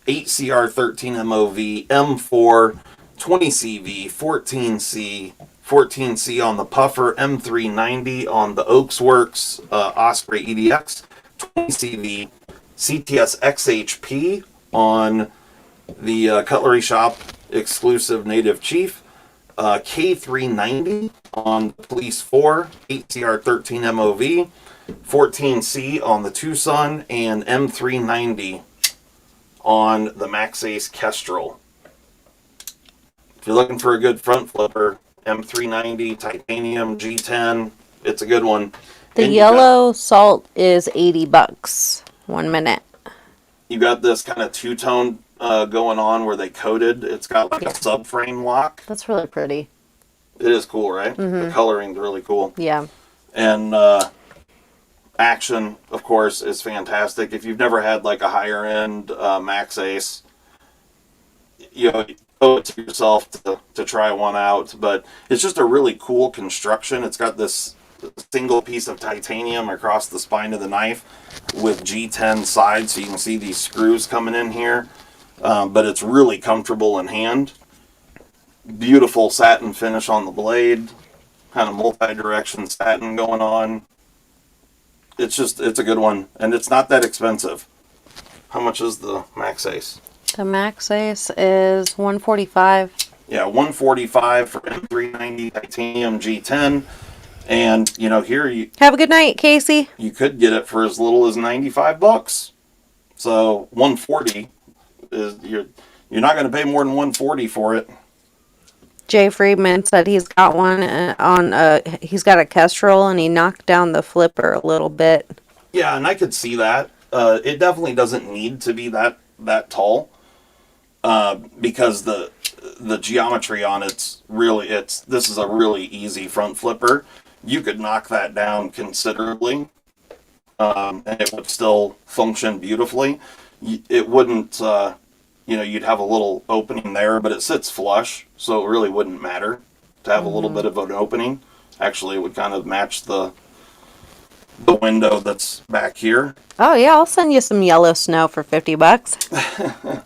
8CR13MOV, M4, 20CV, 14C, 14C on the Puffer, M390 on the Oaksworks Osprey EDX, 20CV, CTS XHP on the Cutlery Shop exclusive Native Chief, K390 on the Police 4, 8CR13 MOV, 14C on the Tucson, and M390 on the Max Ace Kestrel. If you're looking for a good front flipper, M390, titanium, G10, it's a good one. The and yellow salt is $80. 1 minute. You got this kind of two-tone going on where they coated. It's got like a subframe lock. That's really pretty. It is cool, right? The coloring's really cool. Yeah. And action, of course, is fantastic. If you've never had like a higher-end Max Ace, you know, owe it to yourself to try one out. But it's just a really cool construction. It's got this single piece of titanium across the spine of the knife with G10 sides, so you can see these screws coming in here. But it's really comfortable in hand. Beautiful satin finish on the blade, kind of multi-direction satin going on. It's a good one, and it's not that expensive. How much is the Max Ace? The Max Ace is $145. Yeah, $145 for M390 titanium G10. And, you know, here you Have a good night, Casey. you could get it for as little as $95. So $140 is you're not going to pay more than $140 for it. Jay Friedman said he's got one he's got a Kestrel and he knocked down the flipper a little bit. Yeah, and I could see that. It definitely doesn't need to be that tall, because the geometry on this is a really easy front flipper. You could knock that down considerably, and it would still function beautifully. It wouldn't, you'd have a little opening there, but it sits flush, so it really wouldn't matter to have a little bit of an opening. Actually, it would kind of match the window that's back here. Oh yeah, I'll send you some yellow snow for $50.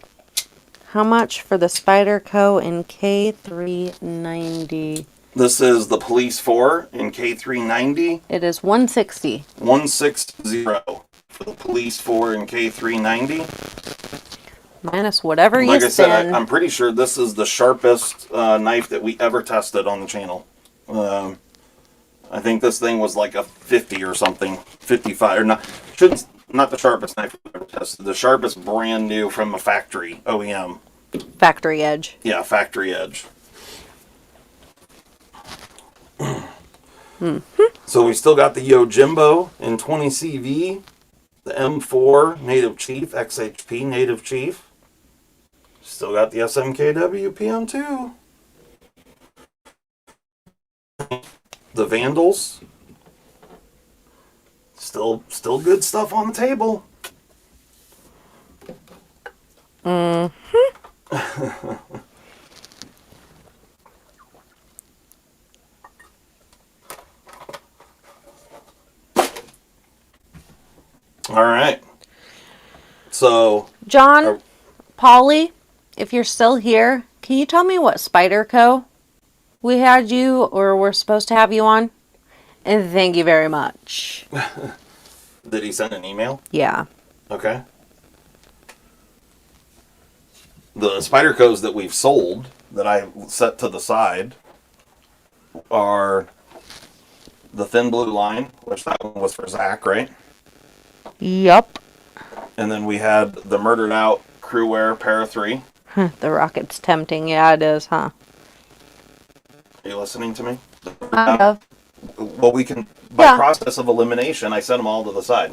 How much for the Spyderco in K390? This is the Police 4 in K390. It is $160. 160 for the Police 4 in K390. Minus whatever Like you I said, spend. I'm pretty sure this is the sharpest knife that we ever tested on the channel. I think this thing was like a 50 or something, 55 or not. Not the sharpest knife we've ever tested. The sharpest brand new from a factory OEM. Factory edge. Yeah, factory edge. So we still got the Yojimbo in 20CV, the M4 Native Chief, XHP Native Chief. Still got the SMKW PM2. The Vandals. Still good stuff on the table. All right. So, John, Polly, if you're still here, can you tell me what Spyderco we had you or we're supposed to have you on? And thank you very much. did he send an email? Yeah. Okay. The Spydercos that we've sold that I set to the side are the Thin Blue line, which that one was for Zach, right? Yup. And then we had the Murdered Out Crew Wear Para 3. The rocket's tempting. Yeah, it is, huh? Are you listening to me? Kind of. Well, we can, by process of elimination, I set them all to the side.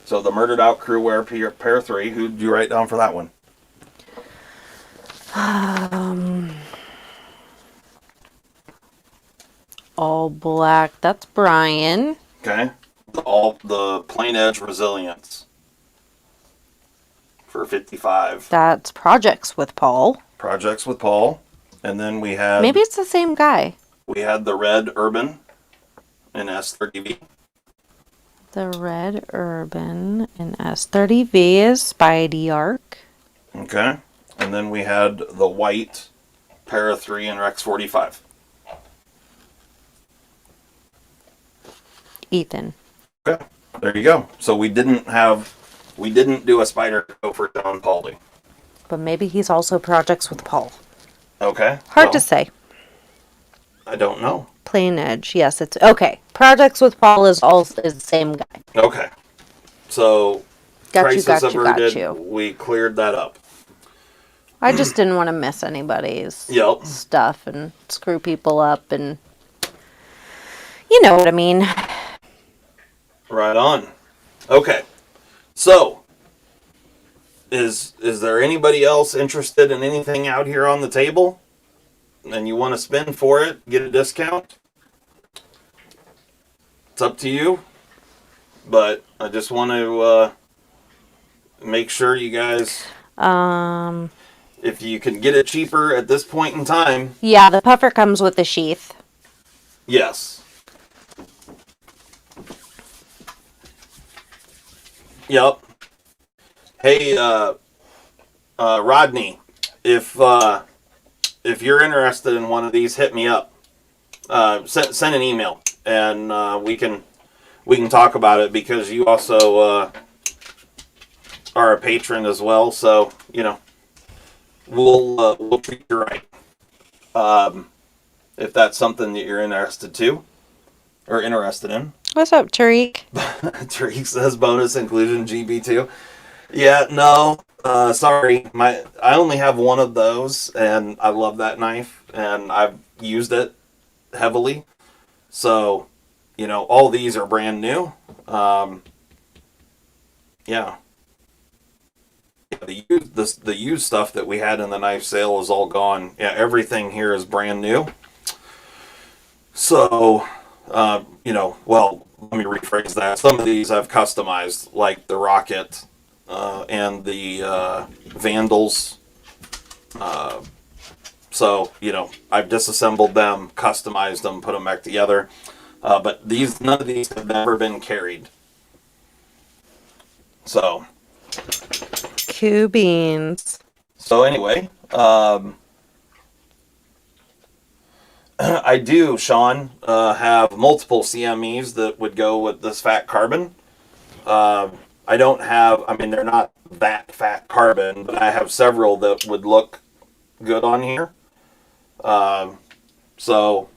So the Murdered Out Crew Wear Para 3, who'd you write down for that one? All black. That's Brian. Okay. The Plain Edge Resilience for 55. That's Projects with Paul. Projects with Paul. And then we had... Maybe it's the same guy. We had the Red Urban in S30V. The red Urban in S30V is Spidey Arc. Okay. And then we had the white Para 3 and Rex 45. Ethan. Okay. There you go. So we didn't do a Spider Co for John Pauly. But maybe he's also projects with Paul. Okay. Hard to say. I don't know. Plain Edge. Yes, it's okay. Projects with Paul is the same guy. Okay. So Got averted, you. We cleared that up. I just didn't want to miss anybody's stuff and screw people up, and you know what I mean. Right on. Okay. So, is there anybody else interested in anything out here on the table? And you want to spend for it, get a discount? It's up to you. But I just want to make sure you guys... if you can get it cheaper at this point in time... Yeah, the puffer comes with the sheath. Yes. Yep. Hey, Rodney, if you're interested in one of these, hit me up. Send an email, and we can talk about it, because you also are a patron as well. So we'll treat you right. If that's something that you're interested in. What's up, Tariq? Tariq says bonus inclusion GB2. Yeah, no, sorry. I only have one of those, and I love that knife, and I've used it heavily. So, all these are brand new. Yeah. The used stuff that we had in the knife sale is all gone. Yeah, everything here is brand new. So, well, let me rephrase that. Some of these I've customized, like the Rocket and the Vandals. So, I've disassembled them, customized them, put them back together. But none of these have never been carried. So. Q beans. So anyway, I do, Sean, have multiple CMEs that would go with this fat carbon. I don't have, they're not that fat carbon, but I have several that would look good on here. So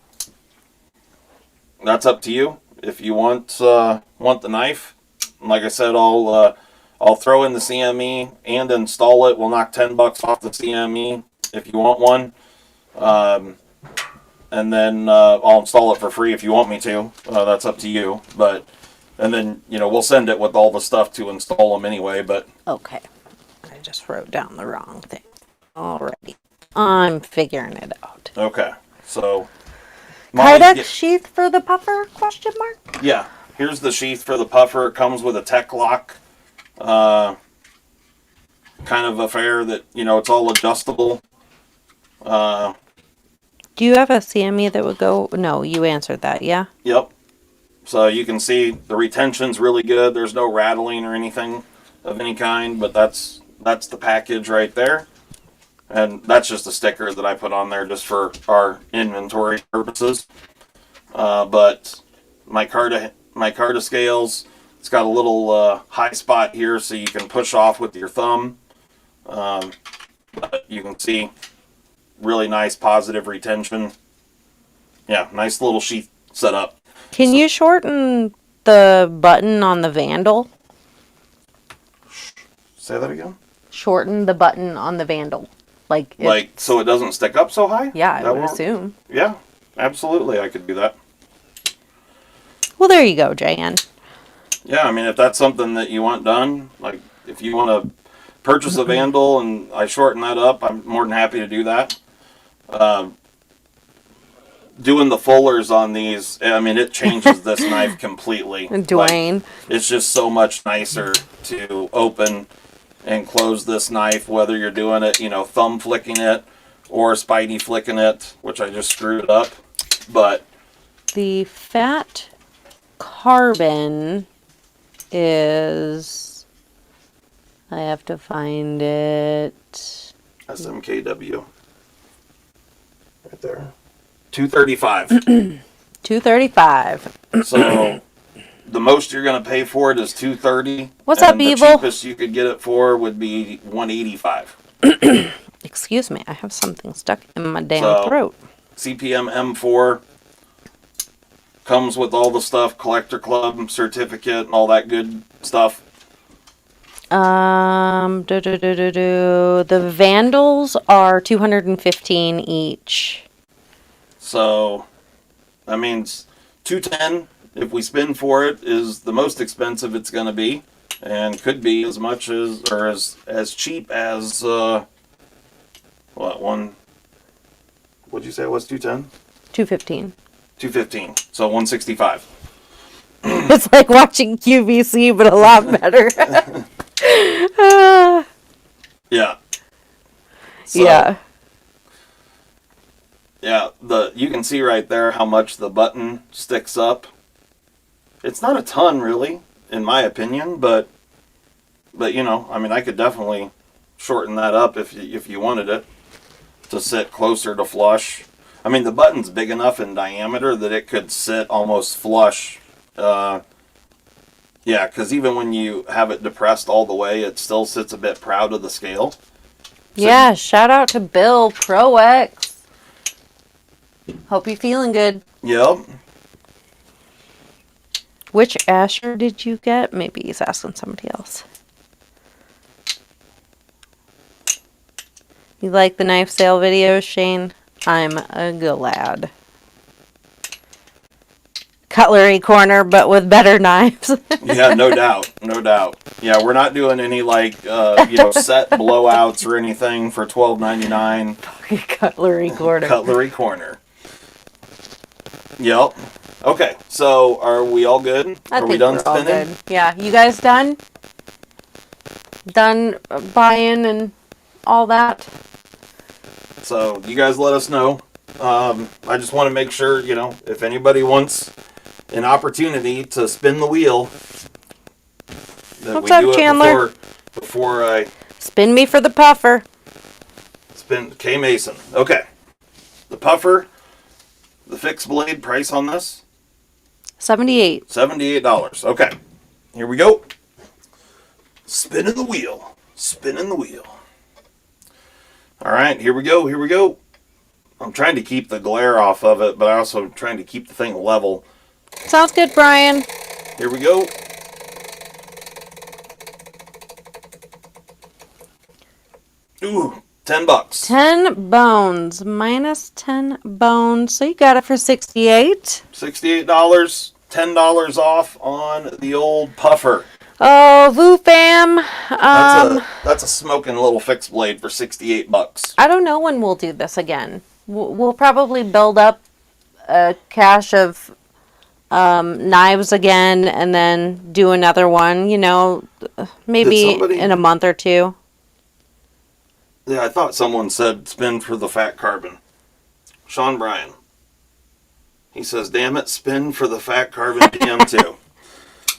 that's up to you. If you want the knife, like I said, I'll throw in the CME and install it. We'll knock $10 off the CME if you want one. And then I'll install it for free if you want me to. That's up to you. And then, we'll send it with all the stuff to install them anyway. But okay. I just wrote down the wrong thing already. I'm figuring it out. Okay. So. Kydex sheath for the puffer? Question mark? Yeah. Here's the sheath for the puffer. It comes with a tech lock. Kind of affair that, it's all adjustable. Do you have a CME that would go? No, you answered that, yeah? Yep. So you can see the retention's really good. There's no rattling or anything of any kind, but that's the package right there. And that's just a sticker that I put on there just for our inventory purposes. But my Carta scales, it's got a little high spot here so you can push off with your thumb. But you can see really nice positive retention. Yeah, nice little sheath setup. Can you shorten the button on the Vandal? Say that again? Shorten the button on the Vandal. So it doesn't stick up so high? Yeah, I would assume. Yeah, absolutely I could do that. Well, there you go, JN. Yeah, if that's something that you want done, like if you want to purchase a Vandal and I shorten that up, I'm more than happy to do that. Doing the fullers on these, it changes this knife completely. Dwayne. It's just so much nicer to open and close this knife, whether you're doing it, thumb flicking it or Spidey flicking it, which I just screwed up. But the fat carbon is, I have to find it. SMKW. Right there. 235. 235. So the most you're going to pay for it is 230. What's up, and the Evil? cheapest you could get it for would be 185. Excuse me, I have something stuck in my damn So, throat. CPM M4 comes with all the stuff, collector club certificate and all that good stuff. The Vandals are 215 each. So that means 210 if we spin for it is the most expensive it's going to be, and could be as much as or as cheap as what'd you say it was? 210? 215. 215. So 165. It's like watching QVC, but a lot better. Yeah. So, yeah. Yeah, you can see right there how much the button sticks up. It's not a ton, really, in my opinion, but you know, I mean, I could definitely shorten that up if you wanted it to sit closer to flush. I mean, the button's big enough in diameter that it could sit almost flush. Yeah, because even when you have it depressed all the way, it still sits a bit proud of the scale. So, yeah, shout out to Bill, Pro X. Hope you're feeling good. Yep. Which Asher did you get? Maybe he's asking somebody else. You like the knife sale videos, Shane? I'm glad. Cutlery corner, but with better knives. Yeah, no doubt. No doubt. Yeah, we're not doing any like set blowouts or anything for $12.99. Cutlery corner. Cutlery corner. Yep. Okay, so are we all good? I Are think we done we're all spinning? good. Yeah, you guys done? Done buying and all that? So you guys let us know. I just want to make sure, if anybody wants an opportunity to spin the wheel, that What's we up, do it Chandler? before I Spin me for the puffer. spin K Mason. Okay. The puffer, the fixed blade price on this? 78. $78. Okay. Here we go. Spinning the wheel. Spinning the wheel. All right, here we go. Here we go. I'm trying to keep the glare off of it, but I also trying to keep the thing level. Sounds good, Brian. Here we go. Ooh, $10. 10 bones. Minus 10 bones. So you got it for 68. $68. $10 off on the old puffer. Oh, Voo fam. That's a smoking little fixed blade for $68. I don't know when we'll do this again. We'll probably build up a cache of knives again and then do another one, maybe in a month or two. Yeah, I thought someone said spin for the fat carbon. Sean Bryan. He says, damn it, spin for the fat carbon DM2.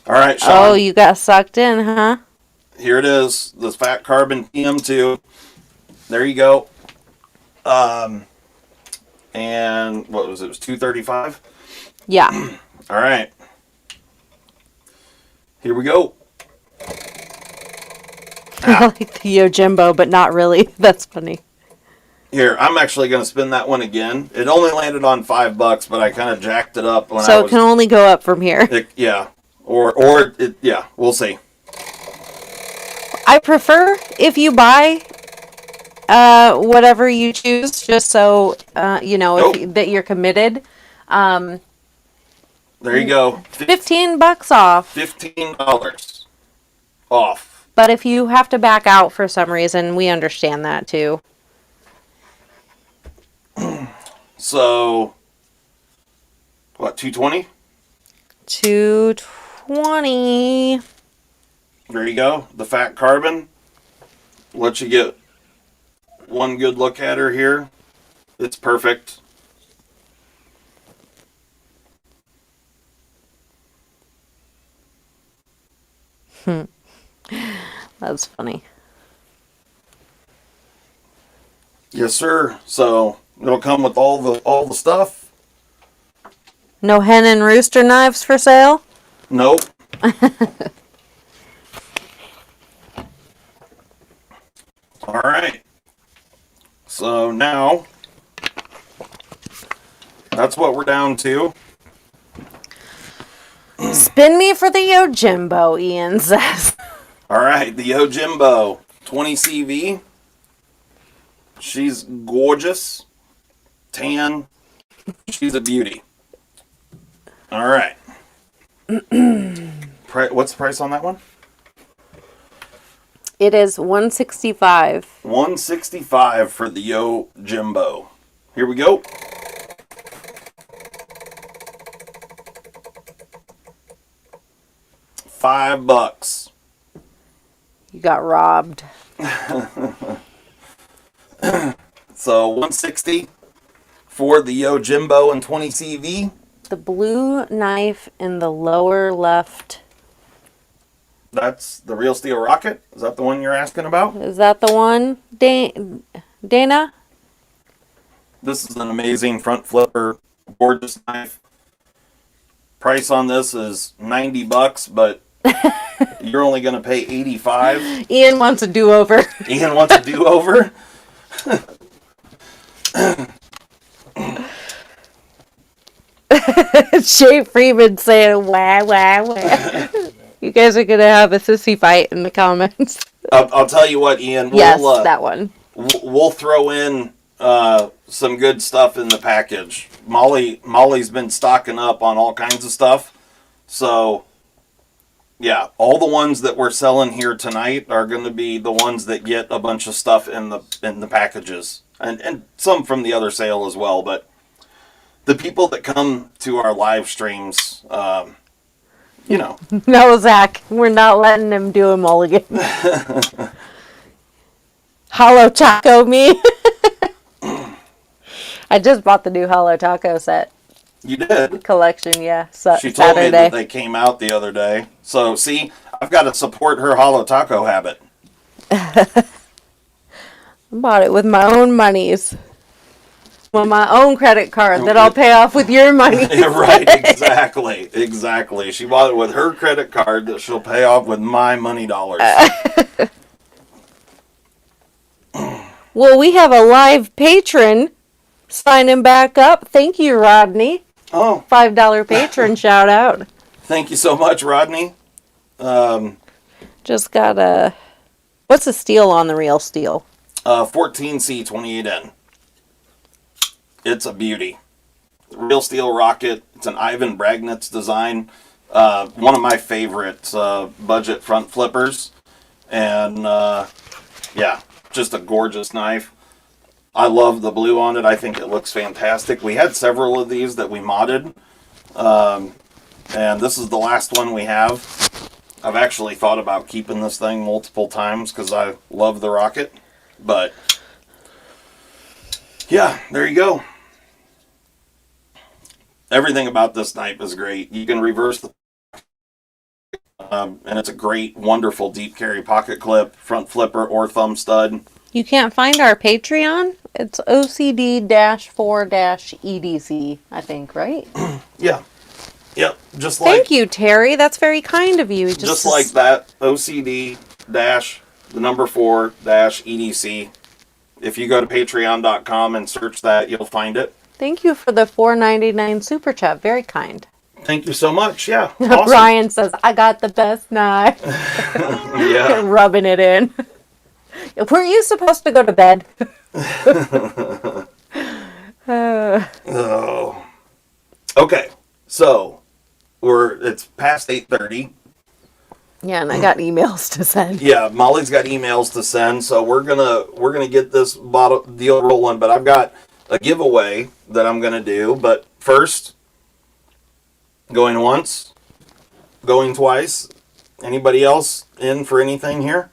All right, Sean. Oh, you got sucked in, huh? Here it is, the fat carbon DM2. There you go. And what was it? It was $235? Yeah. All right. Here we go. I like the Yojimbo, but not really. That's funny. Here, I'm actually going to spin that one again. It only landed on $5, but I kind of jacked it up when So it can only go up from here. Yeah. Yeah, we'll see. I prefer if you buy whatever you choose, just so that you're committed. There you go. $15 off. $15 off. But if you have to back out for some reason, we understand that too. So, what, 220? 220. There you go. The fat carbon. Let you get one good look at her here. It's perfect. That's funny. Yes, sir. So it'll come with all the stuff. No hen and rooster knives for sale? Nope. All right. So now that's what we're down to. Spin me for the Yojimbo, Ian says. All right, the Yojimbo 20 CV. She's gorgeous, tan. She's a beauty. All right. What's the price on that one? It is $165. $165 for the Yojimbo. Here we go. $5. You got robbed. So 160 for the Yojimbo and 20 CV. The blue knife in the lower left. That's the Real Steel Rocket. Is that the one you're asking about? Is that the one, Dana? This is an amazing front flipper, gorgeous knife. Price on this is $90, but you're only going to pay $85. Ian wants a do-over. Ian wants a do-over. Shay Freeman saying, wah, wah, wah. You guys are going to have a sissy fight in the comments. I'll tell you what, Ian. Yes, that one. We'll throw in some good stuff in the package. Molly's been stocking up on all kinds of stuff. So, yeah, all the ones that we're selling here tonight are going to be the ones that get a bunch of stuff in the packages. And some from the other sale as well. But the people that come to our live streams, you know. No, Zach, we're not letting him do a mulligan. Hollow Taco me. I just bought the new Hollow Taco set. You did? Collection, yeah. She told me that they came out the other day. So, see, I've got to support her Hollow Taco habit. I bought it with my own monies. With my own credit card that I'll pay off with your money. Right, exactly. She bought it with her credit card that she'll pay off with my money dollars. Well, we have a live patron signing back up. Thank you, Rodney. Oh. $5 patron shout out. Thank you so much, Rodney. Just got a... What's the steel on the Real Steel? 14C 28N. It's a beauty. Real Steel Rocket. It's an Ivan Bragnitz design. One of my favorite budget front flippers. And, yeah, just a gorgeous knife. I love the blue on it. I think it looks fantastic. We had several of these that we modded. And this is the last one we have. I've actually thought about keeping this thing multiple times because I love the Rocket. But, yeah, there you go. Everything about this knife is great. You can reverse the... and it's a great, wonderful deep carry pocket clip, front flipper, or thumb stud. You can't find our Patreon? It's OCD-4-EDC, I think, right? Yeah. Yep. Just like... Thank you, Terry. That's very kind of you. Just like that, OCD-4-EDC. If you go to patreon.com and search that, you'll find it. Thank you for the $4.99 super chat. Very kind. Thank you so much. Yeah. Awesome. Brian says, I got the best knife. Yeah. Rubbing it in. Weren't you supposed to go to bed? Oh. Okay. So, it's past 8:30. Yeah, and I got emails to send. Yeah, Molly's got emails to send, so we're gonna get this deal rolling. But I've got a giveaway that I'm gonna do. But first, going once, going twice. Anybody else in for anything here?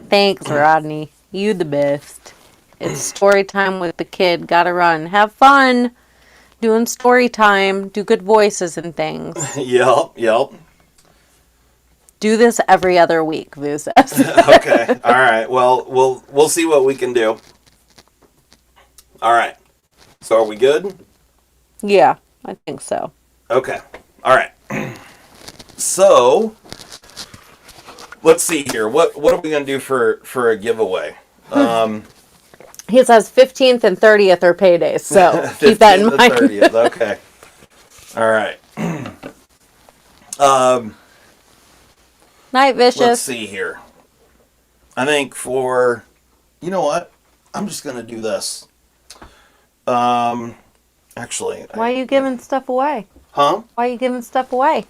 Thanks, Rodney. You the best. It's story time with the kid. Gotta run. Have fun. Doing story time. Do good voices and things. Yep. Do this every other week, Vu says. Okay. All right. Well, we'll see what we can do. All right. So are we good? Yeah, I think so. Okay. All right. So let's see here. What are we gonna do for a giveaway? He says 15th and 30th are paydays, so keep that in 15th and mind. 30th. Okay. All right. Night, Let's Vicious. see here. I think for, you know what? I'm just gonna do this. Actually, Why are you giving stuff away? huh? Why are you giving stuff away?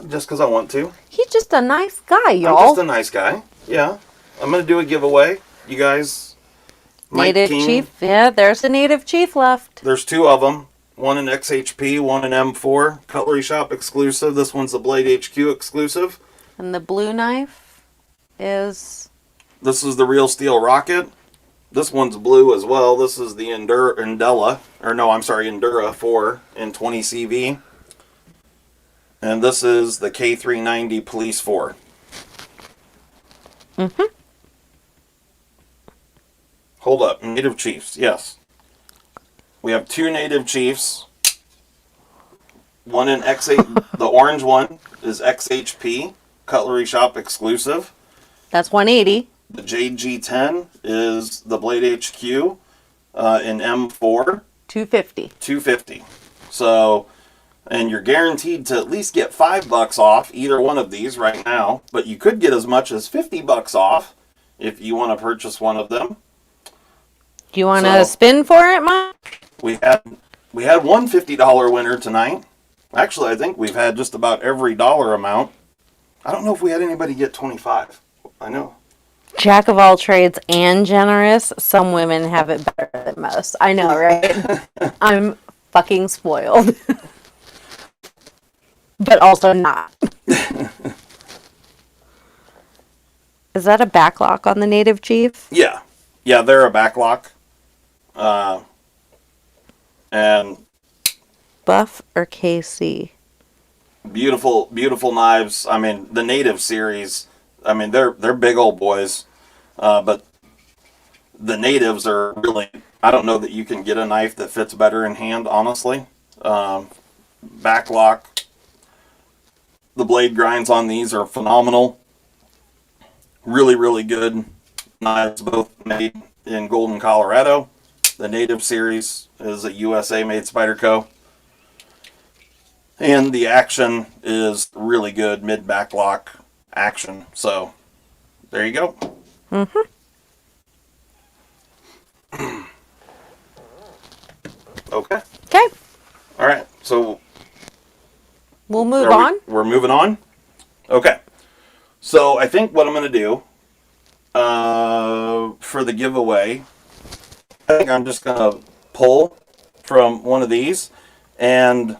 Just because I want to. He's just a nice guy, y'all. I'm just a nice guy. Yeah. I'm gonna do a giveaway. You guys. Mike Native King. Chief. Yeah, there's a Native Chief left. There's two of them. One in XHP, one in M4. Cutlery Shop exclusive. This one's the Blade HQ exclusive. And the blue knife is... This is the Real Steel Rocket. This one's blue as well. This is the Endura 4 in 20 CV. And this is the K390 Police 4. Mm-hmm. Hold up. Native Chiefs, yes. We have two Native Chiefs. One in X8. The orange one is XHP, Cutlery Shop exclusive. That's 180. The JG10 is the Blade HQ in M4. 250. 250. So, and you're guaranteed to at least get $5 off either one of these right now, but you could get as much as $50 off if you want to purchase one of them. Do you want to spin for it, Mike? We had one $50 winner tonight. Actually, I think we've had just about every dollar amount. I don't know if we had anybody get 25. I know. Jack of all trades and generous. Some women have it better than most. I know, right? I'm fucking spoiled. But also not. Is that a backlock on the Native Chief? Yeah. Yeah, they're a backlock. And Buff or KC? beautiful, beautiful knives. I mean, the Native series, I mean, they're big old boys. But the Natives are really, I don't know that you can get a knife that fits better in hand, honestly. Backlock. The blade grinds on these are phenomenal. Really, really good knives, both made in Golden, Colorado. The Native series is a USA-made Spyderco. And the action is really good, mid-backlock action. So, there you go. Mm-hmm. Okay. Okay. All right. So We'll move on. we're moving on. Okay. So I think what I'm going to do for the giveaway, I think I'm just going to pull from one of these, and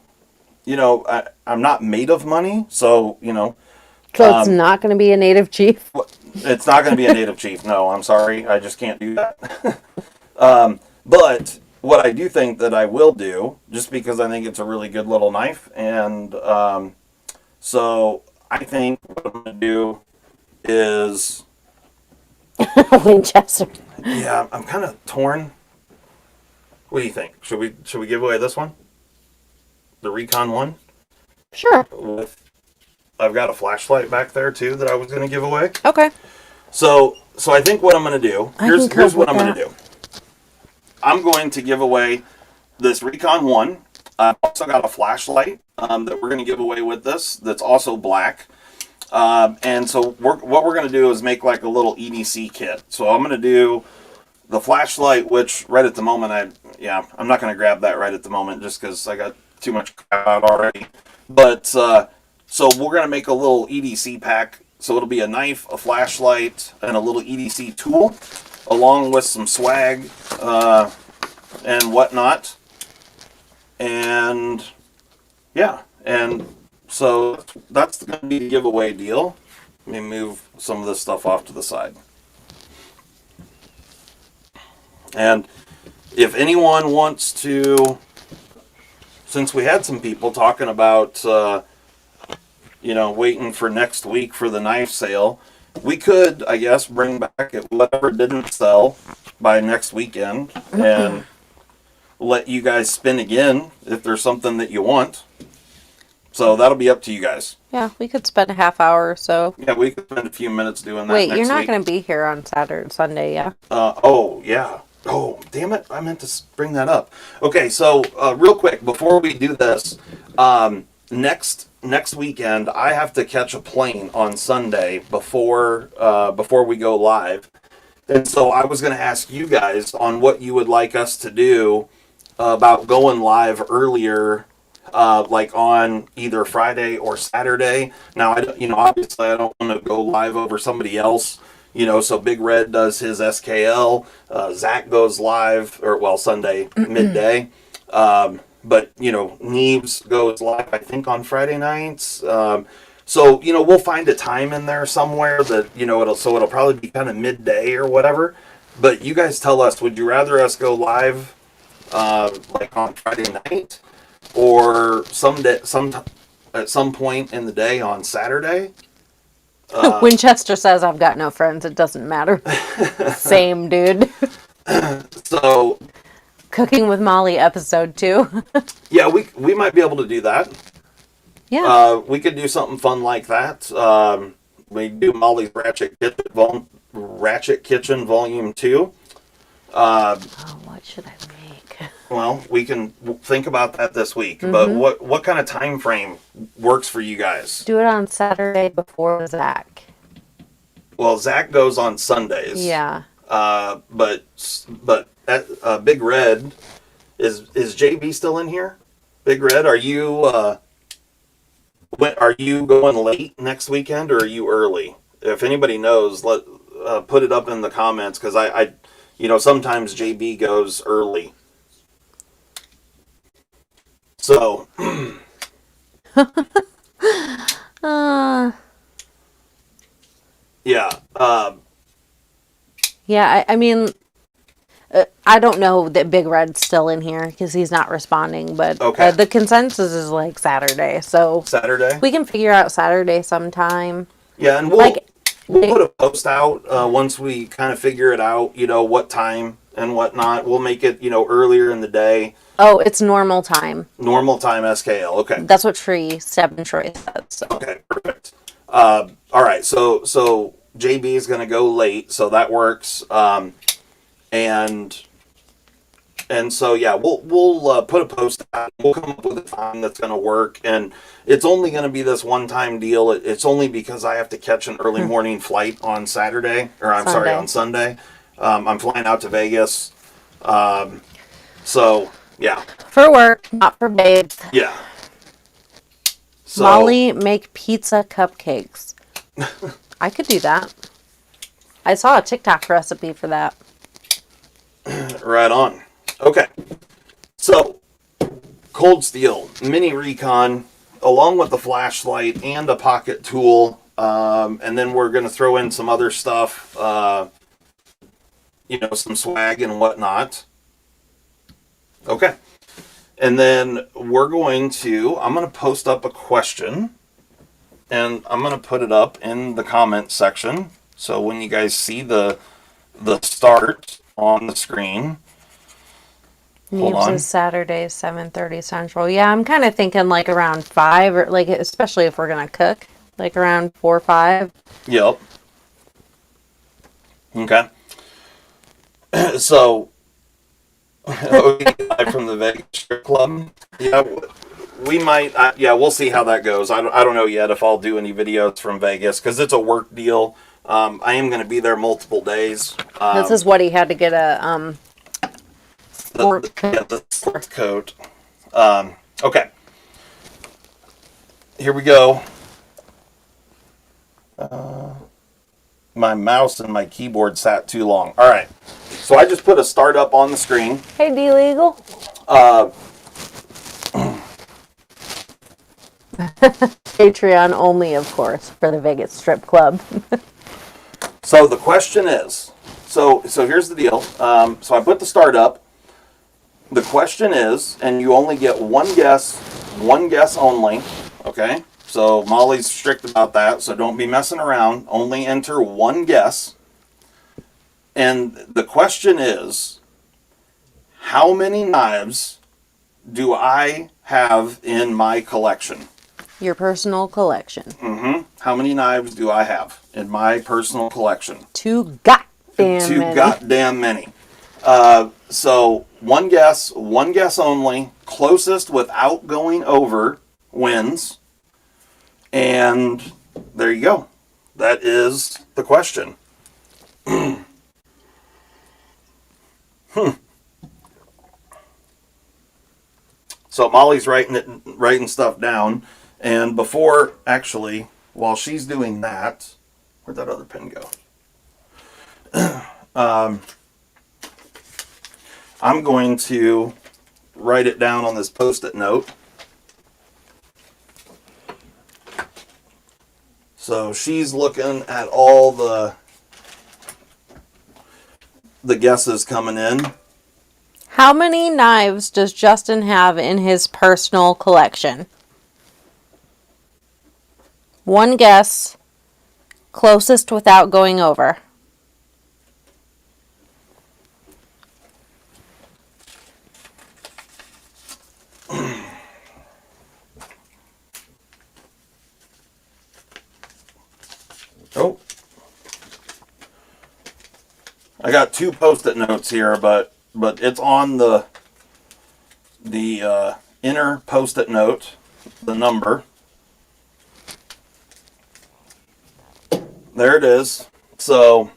I'm not made of money, so So it's not going to be a Native Chief? it's not going to be a Native Chief. No, I'm sorry. I just can't do that. But what I do think that I will do, just because I think it's a really good little knife, and so I think what I'm going to do is, Winchester. yeah, I'm kind of torn. What do you think? Should we give away this one? The Recon one? Sure. I've got a flashlight back there too that I was going to give away. Okay. So I think what I'm going to do, here's what I'm going to do. I'm going to give away this Recon 1. I've also got a flashlight that we're going to give away with this that's also black. And so what we're going to do is make like a little EDC kit. So I'm going to do the flashlight, which right at the moment, I'm not going to grab that right at the moment just because I got too much crap out already. But so we're going to make a little EDC pack. So it'll be a knife, a flashlight, and a little EDC tool, along with some swag and whatnot. And yeah, and so that's going to be the giveaway deal. Let me move some of this stuff off to the side. And if anyone wants to since we had some people talking about, waiting for next week for the knife sale, we could, I guess, bring back whatever didn't sell by next weekend and let you guys spin again if there's something that you want. So that'll be up to you guys. Yeah, we could spend a half hour or so. Yeah, we could spend a few minutes doing that. Wait, next you're not week. going to be here on Saturday, Sunday, yeah? Oh, yeah. Oh, damn it. I meant to bring that up. Okay, so real quick, before we do this, next weekend, I have to catch a plane on Sunday before we go live. And so I was going to ask you guys on what you would like us to do about going live earlier, like on either Friday or Saturday. Now, obviously I don't want to go live over somebody else. So Big Red does his SKL. Zach goes live, Sunday midday. But, Neves goes live, I think, on Friday nights. So, we'll find a time in there somewhere that, it'll probably be kind of midday or whatever. But you guys tell us, would you rather us go live, like on Friday night or at some point in the day on Saturday? Winchester says I've got no friends. It doesn't matter. Same, dude. So, Cooking with Molly episode 2. yeah, we might be able to do that. Yeah. We could do something fun like that. We do Molly's Ratchet Kitchen Volume 2. What should I make? Well, we can think about that this week. But what kind of time frame works for you guys? Do it on Saturday before Zach. Well, Zach goes on Sundays. Yeah. But that Big Red is JB still in here? Big Red, are you going late next weekend or are you early? If anybody knows, put it up in the comments because I sometimes JB goes early. So, yeah. Yeah, I mean, I don't know that Big Red's still in here because he's not responding, but okay. The consensus is like Saturday, so Saturday? we can figure out Saturday sometime. Yeah, and we'll put a post out once we kind of figure it out, what time and whatnot. We'll make it, earlier in the day. Oh, it's normal time. Normal time SKL, okay. That's what Step and Troy said. So. Okay, perfect. All right, so JB is going to go late, so that works. And so yeah, we'll put a post out. We'll come up with a time that's going to work, and it's only going to be this one-time deal. It's only because I have to catch an early morning flight on Saturday, or on Sunday. I'm flying out to Vegas. So yeah. For work, not for babes. Yeah. So, Molly, make pizza cupcakes. I could do that. I saw a TikTok recipe for that. Right on. Okay. So, Cold Steel, Mini Recon, along with the flashlight and a pocket tool. And then we're going to throw in some other stuff, some swag and whatnot. Okay. And then I'm going to post up a question, and I'm going to put it up in the comment section. So when you guys see the start on the screen. Neves is Saturday, 7:30 Central. Yeah, I'm kind of thinking like around 5, or like, especially if we're going to cook, like around 4 or 5. Yep. Okay. So, from the Vegas Strip Club. Yeah, we might. We'll see how that goes. I don't know yet if I'll do any videos from Vegas because it's a work deal. I am going to be there multiple days. This is what he had to get a sport coat. The sport coat. Okay. Here we go. My mouse and my keyboard sat too long. All right. So I just put a start up on the screen. Hey, D-Legal. Patreon only, of course, for the Vegas Strip Club. So the question is, so here's the deal. So I put the start up, The question is, and you only get one guess only, okay? So Molly's strict about that, so don't be messing around. Only enter one guess. And the question is, how many knives do I have in my collection? Your personal collection. Mm-hmm. How many knives do I have in my personal collection? Too goddamn Too many. goddamn many. So one guess only. Closest without going over wins. And there you go. That is the question. So Molly's writing stuff down. And before, actually, while she's doing that, where'd that other pen go? I'm going to write it down on this Post-it note. So she's looking at all the guesses coming in. How many knives does Justin have in his personal collection? One guess, closest without going over. Oh. I got two Post-it notes here, but it's on the inner Post-it note, the number. There it is. So,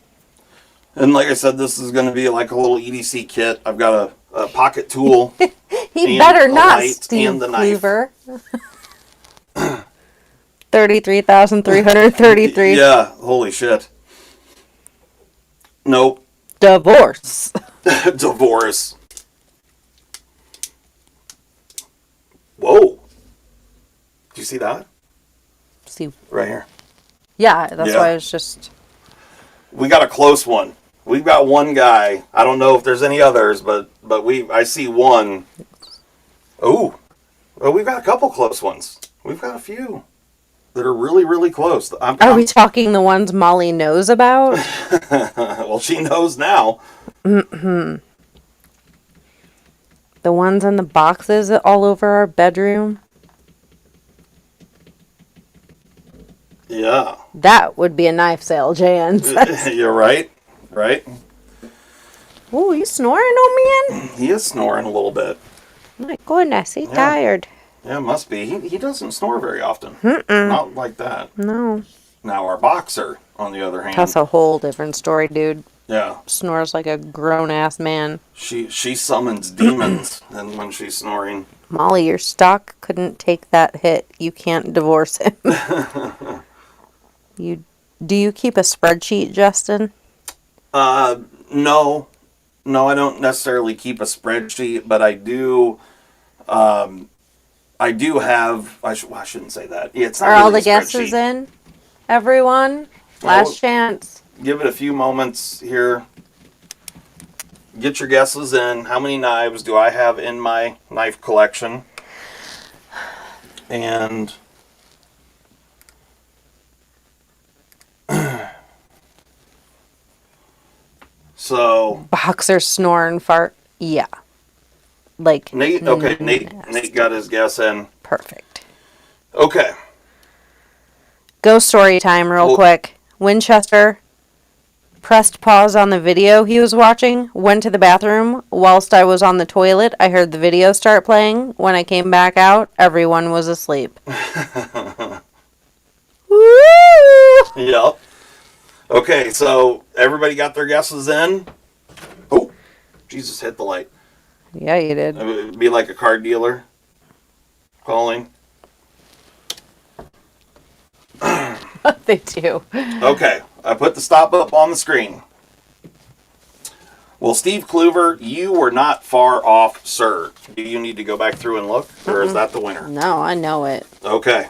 and like I said, this is going to be like a little EDC kit. I've got a pocket tool. He better not, light Steve and the knife. Cleaver. 33,333. Yeah, holy shit. Nope. Divorce. Divorce. Whoa. Did you see that? See, Right here. yeah, that's Yeah. why it's just. We got a close one. We've got one guy. I don't know if there's any others, but I see one. Ooh. Well, we've got a couple close ones. We've got a few that are really, really close. Are we talking the ones Molly knows about? Well, she knows now. The ones in the boxes all over our bedroom? Yeah. That would be a knife sale, Jan. You're right. Right? Ooh, you snoring on me? He is snoring a little bit. My goodness, he's Yeah. tired. Yeah, must be. He doesn't snore very often. Not like that. No. Now, our boxer, on the other hand. That's a whole different story, dude. Yeah. Snores like a grown-ass man. She summons demons and when she's snoring. Molly, your stock couldn't take that hit. You can't divorce him. Do you keep a spreadsheet, Justin? No. No, I don't necessarily keep a spreadsheet, but I do have I shouldn't say that. Yeah, it's not Are really all the a guesses spreadsheet. in? Everyone? Last Well, chance. Give it a few moments here. Get your guesses in. How many knives do I have in my knife collection? And so Boxer snore and fart. Yeah. Like Nate Nate got his guess in. perfect. Okay. Go story time real Well- quick. Winchester pressed pause on the video he was watching, went to the bathroom. Whilst I was on the toilet, I heard the video start playing. When I came back out, everyone was asleep. Woo! Yep. Okay, so everybody got their guesses in. Oh, Jesus, hit the light. Yeah, you did. It would be like a car dealer calling. They do. Okay, I put the stop up on the screen. Well, Steve Kluver, you were not far off, sir. Do you need to go back through and look, or is that the winner? No, I know it. Okay.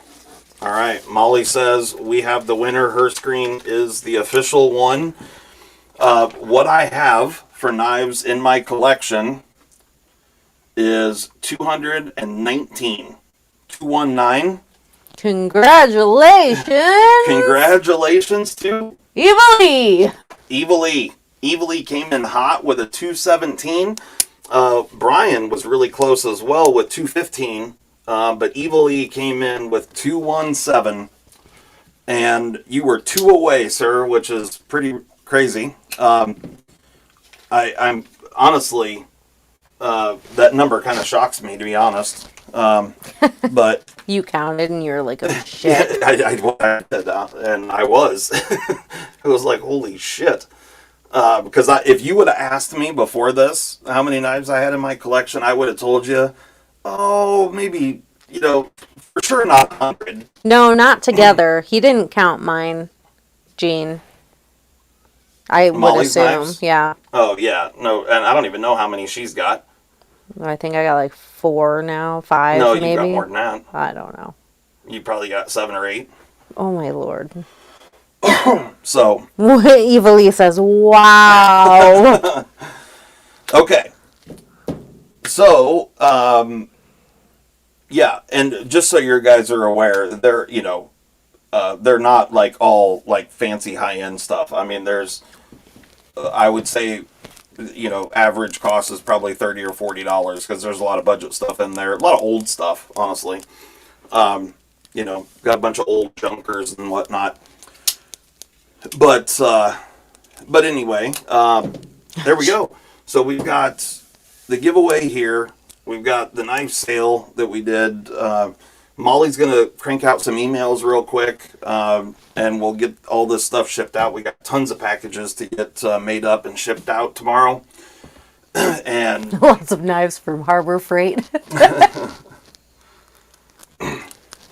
All right. Molly says we have the winner. Her screen is the official one. What I have for knives in my collection is 219. 219. Congratulations! Congratulations to Evil E! Evil E. Evil E came in hot with a 217. Brian was really close as well with 215. But Evil E came in with 217. And you were 2 away, sir, which is pretty crazy. I'm honestly, that number kind of shocks me, to be honest. But You counted and you're like, oh shit. I did, and I was. I was like, holy shit. Because if you would have asked me before this how many knives I had in my collection, I would have told you, oh, maybe, for sure not 100. No, not together. He didn't count mine, Gene. I would Molly's assume, knives? yeah. Oh, yeah. No, and I don't even know how many she's got. I think I got like 4 now, 5 No, maybe. you got more than that. I don't know. You probably got 7 or 8. Oh my lord. So. Evil E says, wow. Okay. So, yeah, and just so you guys are aware, they're not like all like fancy high-end stuff. I mean, there's, I would say, average cost is probably $30 or $40 because there's a lot of budget stuff in there, a lot of old stuff, honestly. Got a bunch of old junkers and whatnot. But anyway, there we go. So we've got the giveaway here. We've got the knife sale that we did. Molly's going to crank out some emails real quick, and we'll get all this stuff shipped out. We got tons of packages to get made up and shipped out tomorrow. And Lots of knives from Harbor Freight.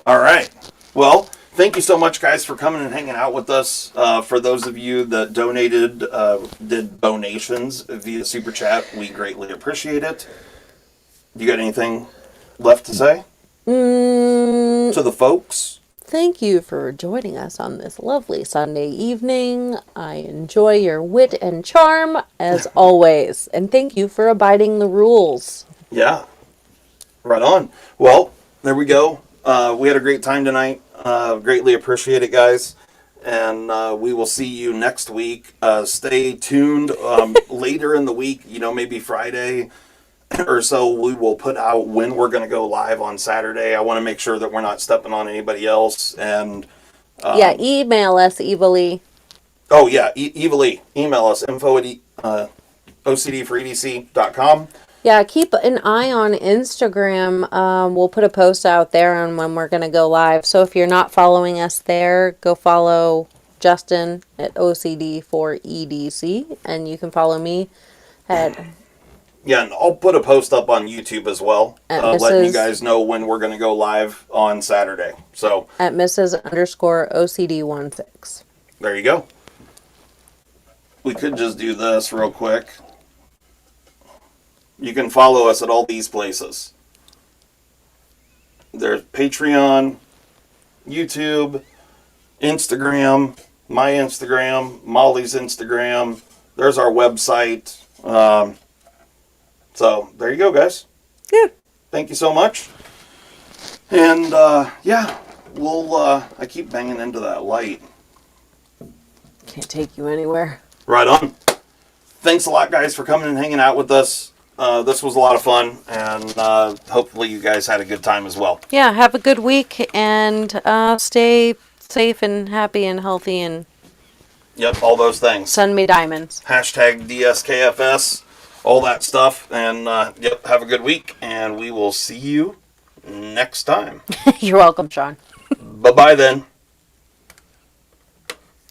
all right. Well, thank you so much, guys, for coming and hanging out with us. For those of you that did donations via Super Chat, we greatly appreciate it. You got anything left to say to the folks? Thank you for joining us on this lovely Sunday evening. I enjoy your wit and charm, as always. And thank you for abiding the rules. Yeah. Right on. Well, there we go. We had a great time tonight. Greatly appreciate it, guys. And we will see you next week. Stay tuned. Later in the week, maybe Friday or so, we will put out when we're going to go live on Saturday. I want to make sure that we're not stepping on anybody else. And yeah, email us, Evil E. Oh, yeah, Evil E. Email us, info@ocdforedc.com. Yeah, keep an eye on Instagram. We'll put a post out there on when we're going to go live. So if you're not following us there, go follow Justin at OCD4EDC. And you can follow me at... Yeah, and I'll put a post up on YouTube as well, letting you guys know when we're going to go live on Saturday. So at Mrs._OCD16. There you go. We could just do this real quick. You can follow us at all these places. There's Patreon, YouTube, Instagram, my Instagram, Molly's Instagram. There's our website. So there you go, guys. Yeah. Thank you so much. And yeah, we'll. I keep banging into that light. Can't take you anywhere. Right on. Thanks a lot, guys, for coming and hanging out with us. This was a lot of fun, and hopefully you guys had a good time as well. Yeah, have a good week, and stay safe and happy and healthy, and Yep, all those things. send me diamonds. Hashtag DSKFS, all that stuff, and yep, have a good week, and we will see you next time. You're welcome, Sean. Bye-bye then.